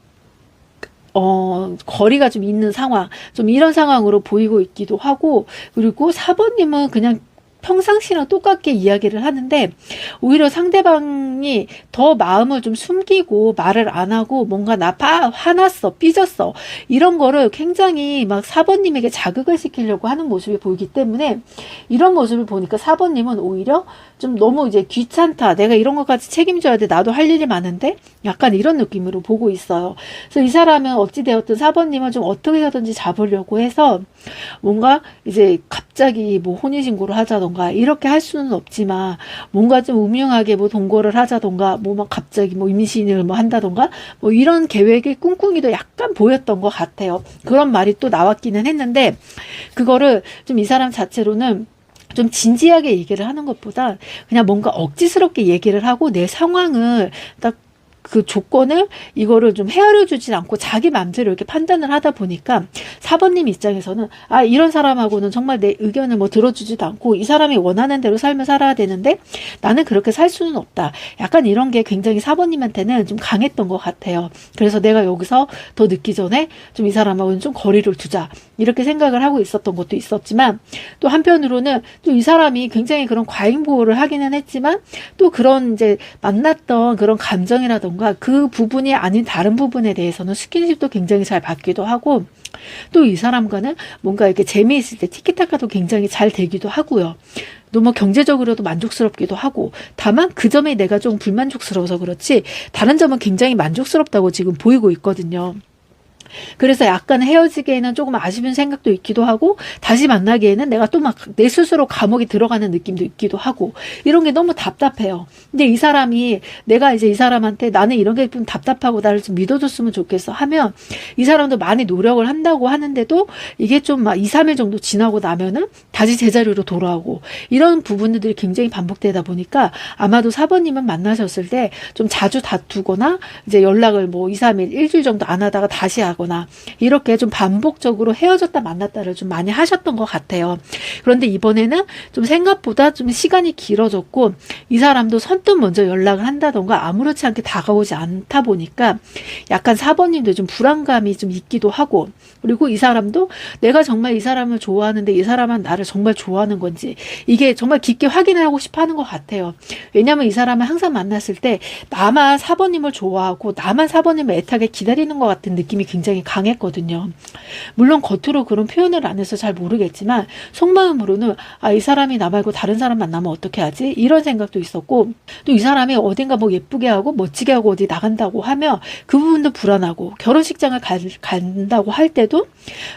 거리가 좀 있는 상황, 좀 이런 상황으로 보이고 있기도 하고, 그리고 4번님은 그냥 평상시랑 똑같게 이야기를 하는데 오히려 상대방이 더 마음을 좀 숨기고 말을 안 하고 뭔가 나 화났어, 삐졌어, 이런 거를 굉장히 막 4번님에게 자극을 시키려고 하는 모습이 보이기 때문에, 이런 모습을 보니까 4번님은 오히려 좀 너무 이제 귀찮다, 내가 이런 것까지 책임져야 돼, 나도 할 일이 많은데, 약간 이런 느낌으로 보고 있어요. 그래서 이 사람은 어찌되었든 4번님은 좀 어떻게 하든지 잡으려고 해서 뭔가 이제 갑자기 뭐 혼인신고를 하자던가 이렇게 할 수는 없지만, 뭔가 좀 음흉하게 뭐 동거를 하자던가 뭐 막 갑자기 뭐 임신을 뭐 한다던가 뭐 이런 계획의 꿍꿍이도 약간 보였던 것 같아요. 그런 말이 또 나왔기는 했는데, 그거를 좀 이 사람 자체로는 좀 진지하게 얘기를 하는 것보다 그냥 뭔가 억지스럽게 얘기를 하고 내 상황을 딱 그 조건을 이거를 좀 헤아려 주진 않고 자기 마음대로 이렇게 판단을 하다 보니까 4번님 입장에서는 아, 이런 사람하고는 정말 내 의견을 뭐 들어주지도 않고 이 사람이 원하는 대로 삶을 살아야 되는데 나는 그렇게 살 수는 없다. 약간 이런 게 굉장히 4번님한테는 좀 강했던 것 같아요. 그래서 내가 여기서 더 늦기 전에 좀 이 사람하고는 좀 거리를 두자. 이렇게 생각을 하고 있었던 것도 있었지만 또 한편으로는 또 이 사람이 굉장히 그런 과잉 보호를 하기는 했지만 또 그런 이제 만났던 그런 감정이라던가 그 부분이 아닌 다른 부분에 대해서는 스킨십도 굉장히 잘 받기도 하고 또 이 사람과는 뭔가 이렇게 재미있을 때 티키타카도 굉장히 잘 되기도 하고요. 또 뭐 경제적으로도 만족스럽기도 하고 다만 그 점에 내가 좀 불만족스러워서 그렇지 다른 점은 굉장히 만족스럽다고 지금 보이고 있거든요. 그래서 약간 헤어지기에는 조금 아쉬운 생각도 있기도 하고 다시 만나기에는 내가 또 막 내 스스로 감옥에 들어가는 느낌도 있기도 하고 이런 게 너무 답답해요. 근데 이 사람이 내가 이제 이 사람한테 나는 이런 게 좀 답답하고 나를 좀 믿어줬으면 좋겠어 하면 이 사람도 많이 노력을 한다고 하는데도 이게 좀 막 2, 3일 정도 지나고 나면은 다시 제자리로 돌아오고 이런 부분들이 굉장히 반복되다 보니까 아마도 4번님은 만나셨을 때 좀 자주 다투거나 이제 연락을 뭐 2, 3일, 일주일 정도 안 하다가 다시 하거나 이렇게 좀 반복적으로 헤어졌다 만났다를 좀 많이 하셨던 것 같아요. 그런데 이번에는 좀 생각보다 좀 시간이 길어졌고 이 사람도 선뜻 먼저 연락을 한다던가 아무렇지 않게 다가오지 않다 보니까 약간 4번님도 좀 불안감이 좀 있기도 하고 그리고 이 사람도 내가 정말 이 사람을 좋아하는데 이 사람은 나를 정말 좋아하는 건지 이게 정말 깊게 확인을 하고 싶어 하는 것 같아요. 왜냐하면 이 사람을 항상 만났을 때 나만 4번님을 좋아하고 나만 4번님을 애타게 기다리는 것 같은 느낌이 굉장히 강했거든요. 물론 겉으로 그런 표현을 안 해서 잘 모르겠지만 속마음으로는 아, 이 사람이 나 말고 다른 사람 만나면 어떻게 하지? 이런 생각도 있었고 또 이 사람이 어딘가 뭐 예쁘게 하고 멋지게 하고 어디 나간다고 하면 그 부분도 불안하고 결혼식장을 간다고 할 때도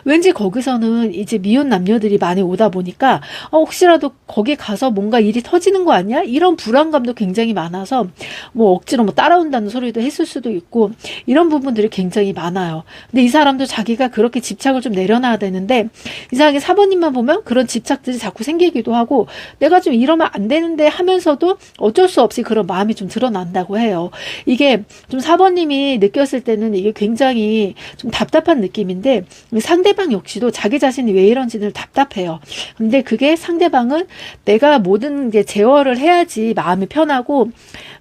왠지 거기서는 이제 미혼 남녀들이 많이 오다 보니까 혹시라도 거기 가서 뭔가 일이 터지는 거 아니야? 이런 불안감도 굉장히 많아서 뭐 억지로 뭐 따라온다는 소리도 했을 수도 있고 이런 부분들이 굉장히 많아요. 근데 이 사람도 자기가 그렇게 집착을 좀 내려놔야 되는데 이상하게 4번님만 보면 그런 집착들이 자꾸 생기기도 하고 내가 좀 이러면 안 되는데 하면서도 어쩔 수 없이 그런 마음이 좀 드러난다고 해요. 이게 좀 4번님이 느꼈을 때는 이게 굉장히 좀 답답한 느낌인데 상대방 역시도 자기 자신이 왜 이런지는 답답해요. 근데 그게 상대방은 내가 모든 게 제어를 해야지 마음이 편하고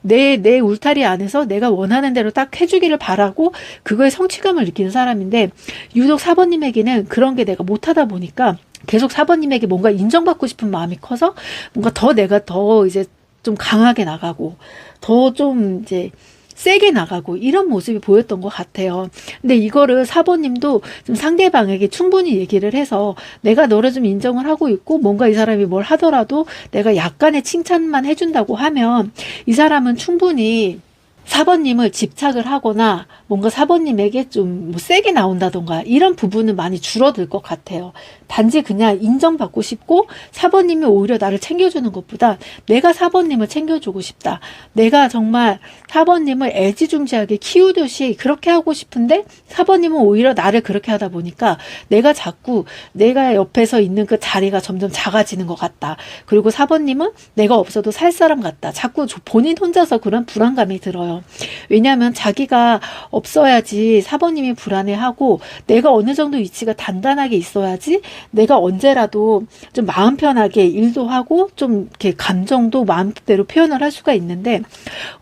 내 울타리 안에서 내가 원하는 대로 딱 해주기를 바라고 그거에 성취감을 느끼는 사람인데 유독 4번님에게는 그런 게 내가 못하다 보니까 계속 4번님에게 뭔가 인정받고 싶은 마음이 커서 뭔가 더 내가 더 이제 좀 강하게 나가고 더 좀 이제 세게 나가고 이런 모습이 보였던 것 같아요. 근데 이거를 4번님도 좀 상대방에게 충분히 얘기를 해서 내가 너를 좀 인정을 하고 있고 뭔가 이 사람이 뭘 하더라도 내가 약간의 칭찬만 해준다고 하면 이 사람은 충분히 4번님을 집착을 하거나 뭔가 4번님에게 좀 뭐 세게 나온다던가 이런 부분은 많이 줄어들 것 같아요. 단지 그냥 인정받고 싶고 4번님이 오히려 나를 챙겨주는 것보다 내가 4번님을 챙겨주고 싶다. 내가 정말 4번님을 애지중지하게 키우듯이 그렇게 하고 싶은데 4번님은 오히려 나를 그렇게 하다 보니까 내가 자꾸 내가 옆에서 있는 그 자리가 점점 작아지는 것 같다. 그리고 4번님은 내가 없어도 살 사람 같다. 자꾸 본인 혼자서 그런 불안감이 들어요. 왜냐하면 자기가 없어야지 4번님이 불안해하고 내가 어느 정도 위치가 단단하게 있어야지 내가 언제라도 좀 마음 편하게 일도 하고 좀 이렇게 감정도 마음대로 표현을 할 수가 있는데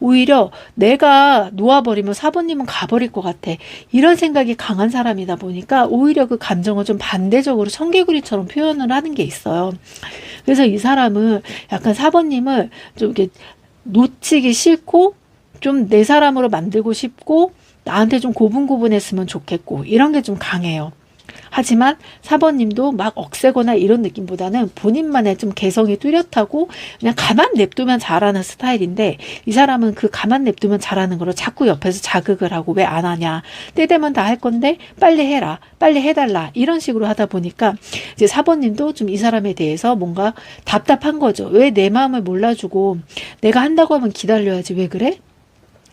오히려 내가 놓아버리면 4번님은 가버릴 것 같아. 이런 생각이 강한 사람이다 보니까 오히려 그 감정을 좀 반대적으로 청개구리처럼 표현을 하는 게 있어요. 그래서 이 사람은 약간 4번님을 좀 이렇게 놓치기 싫고 좀 내 사람으로 만들고 싶고 나한테 좀 고분고분했으면 좋겠고 이런 게 좀 강해요. 하지만 4번님도 막 억세거나 이런 느낌보다는 본인만의 좀 개성이 뚜렷하고 그냥 가만 냅두면 잘하는 스타일인데 이 사람은 그 가만 냅두면 잘하는 거를 자꾸 옆에서 자극을 하고 왜 안 하냐. 때 되면 다 할 건데 빨리 해라. 빨리 해달라. 이런 식으로 하다 보니까 이제 4번님도 좀 이 사람에 대해서 뭔가 답답한 거죠. 왜 내 마음을 몰라주고 내가 한다고 하면 기다려야지 왜 그래?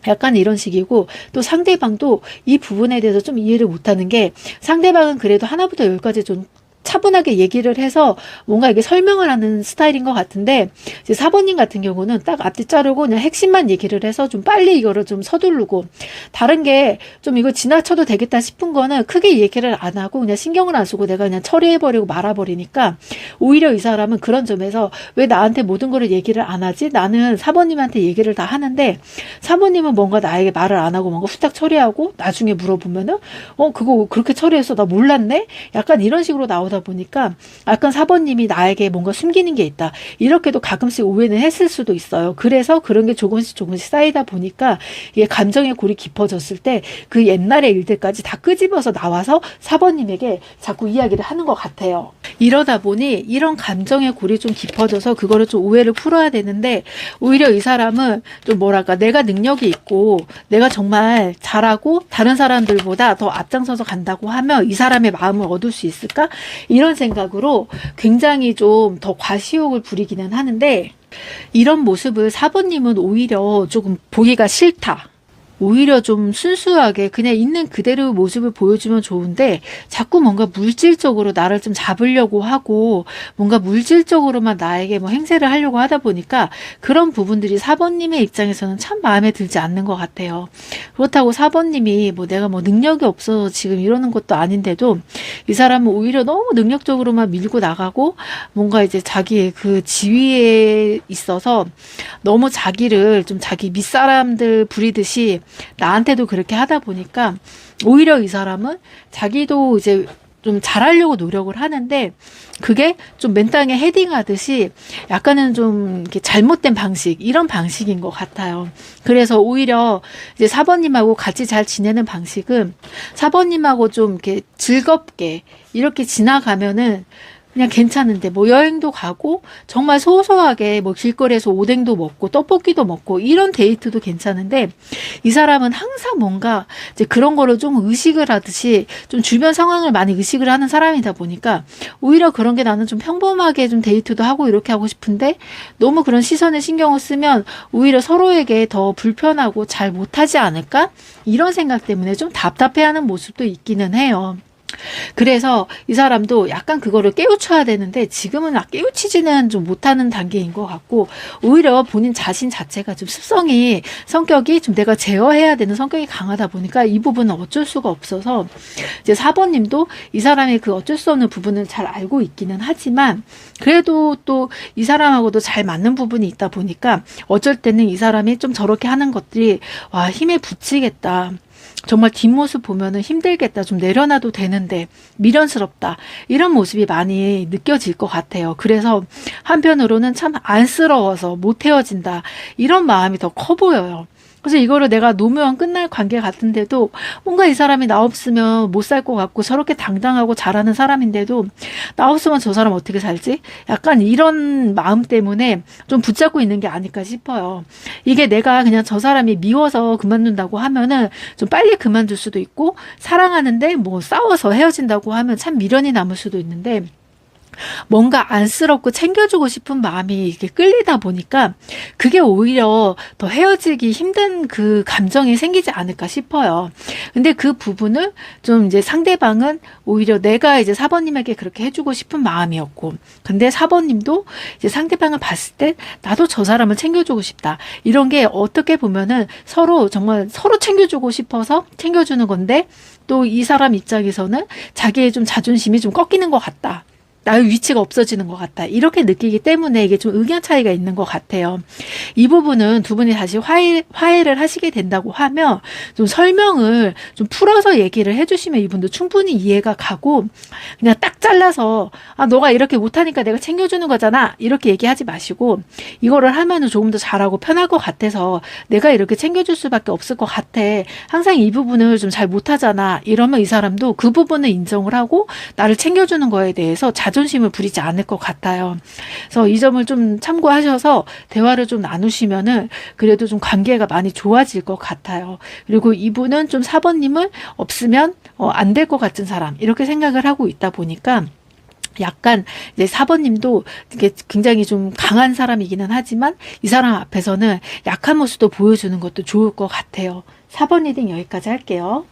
약간 이런 식이고 또 상대방도 이 부분에 대해서 좀 이해를 못하는 게 상대방은 그래도 하나부터 열까지 좀 차분하게 얘기를 해서 뭔가 이게 설명을 하는 스타일인 것 같은데, 이제 4번님 같은 경우는 딱 앞뒤 자르고 그냥 핵심만 얘기를 해서 좀 빨리 이거를 좀 서두르고, 다른 게 좀 이거 지나쳐도 되겠다 싶은 거는 크게 얘기를 안 하고 그냥 신경을 안 쓰고 내가 그냥 처리해버리고 말아버리니까, 오히려 이 사람은 그런 점에서 왜 나한테 모든 거를 얘기를 안 하지? 나는 4번님한테 얘기를 다 하는데 4번님은 뭔가 나에게 말을 안 하고 뭔가 후딱 처리하고 나중에 물어보면은 그거 그렇게 처리했어? 나 몰랐네? 약간 이런 식으로 나오다 보니까 약간 4번님이 나에게 뭔가 숨기는 게 있다. 이렇게도 가끔씩 오해는 했을 수도 있어요. 그래서 그런 게 조금씩 쌓이다 보니까 이게 감정의 골이 깊어졌을 때 그 옛날의 일들까지 다 끄집어서 나와서 4번님에게 자꾸 이야기를 하는 것 같아요. 이러다 보니 이런 감정의 골이 좀 깊어져서 그거를 좀 오해를 풀어야 되는데, 오히려 이 사람은 좀 뭐랄까, 내가 능력이 있고 내가 정말 잘하고 다른 사람들보다 더 앞장서서 간다고 하면 이 사람의 마음을 얻을 수 있을까? 이런 생각으로 굉장히 좀 더 과시욕을 부리기는 하는데, 이런 모습을 4번님은 오히려 조금 보기가 싫다. 오히려 좀 순수하게 그냥 있는 그대로의 모습을 보여주면 좋은데 자꾸 뭔가 물질적으로 나를 좀 잡으려고 하고 뭔가 물질적으로만 나에게 뭐 행세를 하려고 하다 보니까 그런 부분들이 4번님의 입장에서는 참 마음에 들지 않는 것 같아요. 그렇다고 4번님이 뭐 내가 뭐 능력이 없어서 지금 이러는 것도 아닌데도 이 사람은 오히려 너무 능력적으로만 밀고 나가고 뭔가 이제 자기의 그 지위에 있어서 너무 자기를 좀 자기 밑사람들 부리듯이 나한테도 그렇게 하다 보니까 오히려 이 사람은 자기도 이제 좀 잘하려고 노력을 하는데 그게 좀 맨땅에 헤딩하듯이 약간은 좀 이렇게 잘못된 방식, 이런 방식인 것 같아요. 그래서 오히려 이제 4번님하고 같이 잘 지내는 방식은 4번님하고 좀 이렇게 즐겁게 이렇게 지나가면은 그냥 괜찮은데, 뭐 여행도 가고 정말 소소하게 뭐 길거리에서 오뎅도 먹고 떡볶이도 먹고 이런 데이트도 괜찮은데, 이 사람은 항상 뭔가 이제 그런 거를 좀 의식을 하듯이 좀 주변 상황을 많이 의식을 하는 사람이다 보니까 오히려 그런 게 나는 좀 평범하게 좀 데이트도 하고 이렇게 하고 싶은데 너무 그런 시선에 신경을 쓰면 오히려 서로에게 더 불편하고 잘 못하지 않을까? 이런 생각 때문에 좀 답답해하는 모습도 있기는 해요. 그래서 이 사람도 약간 그거를 깨우쳐야 되는데 지금은 깨우치지는 좀 못하는 단계인 것 같고, 오히려 본인 자신 자체가 좀 성격이 좀 내가 제어해야 되는 성격이 강하다 보니까 이 부분은 어쩔 수가 없어서 이제 4번님도 이 사람의 그 어쩔 수 없는 부분을 잘 알고 있기는 하지만 그래도 또 이 사람하고도 잘 맞는 부분이 있다 보니까 어쩔 때는 이 사람이 좀 저렇게 하는 것들이 와, 힘에 부치겠다. 정말 뒷모습 보면은 힘들겠다. 좀 내려놔도 되는데 미련스럽다. 이런 모습이 많이 느껴질 것 같아요. 그래서 한편으로는 참 안쓰러워서 못 헤어진다. 이런 마음이 더 커 보여요. 그래서 이거를 내가 놓으면 끝날 관계 같은데도 뭔가 이 사람이 나 없으면 못 살 것 같고 저렇게 당당하고 잘하는 사람인데도 나 없으면 저 사람 어떻게 살지? 약간 이런 마음 때문에 좀 붙잡고 있는 게 아닐까 싶어요. 이게 내가 그냥 저 사람이 미워서 그만둔다고 하면은 좀 빨리 그만둘 수도 있고, 사랑하는데 뭐 싸워서 헤어진다고 하면 참 미련이 남을 수도 있는데, 뭔가 안쓰럽고 챙겨주고 싶은 마음이 이렇게 끌리다 보니까 그게 오히려 더 헤어지기 힘든 그 감정이 생기지 않을까 싶어요. 근데 그 부분을 좀 이제 상대방은 오히려 내가 이제 4번님에게 그렇게 해주고 싶은 마음이었고, 근데 4번님도 이제 상대방을 봤을 때 나도 저 사람을 챙겨주고 싶다. 이런 게 어떻게 보면은 서로 정말 서로 챙겨주고 싶어서 챙겨주는 건데, 또 이 사람 입장에서는 자기의 좀 자존심이 좀 꺾이는 것 같다. 나의 위치가 없어지는 것 같다. 이렇게 느끼기 때문에 이게 좀 의견 차이가 있는 것 같아요. 이 부분은 두 분이 다시 화해를 하시게 된다고 하면 좀 설명을 좀 풀어서 얘기를 해주시면 이분도 충분히 이해가 가고, 그냥 딱 잘라서 너가 이렇게 못하니까 내가 챙겨주는 거잖아. 이렇게 얘기하지 마시고, 이거를 하면은 조금 더 잘하고 편할 것 같아서 내가 이렇게 챙겨줄 수밖에 없을 것 같아. 항상 이 부분을 좀 잘 못하잖아. 이러면 이 사람도 그 부분을 인정을 하고 나를 챙겨주는 거에 대해서 자존심을 부리지 않을 것 같아요. 그래서 이 점을 좀 참고하셔서 대화를 좀 나누시면은 그래도 좀 관계가 많이 좋아질 것 같아요. 그리고 이분은 좀 4번님을 없으면 안 될 것 같은 사람, 이렇게 생각을 하고 있다 보니까 약간 이제 4번님도 이게 굉장히 좀 강한 사람이기는 하지만 이 사람 앞에서는 약한 모습도 보여주는 것도 좋을 것 같아요. 4번 리딩 여기까지 할게요.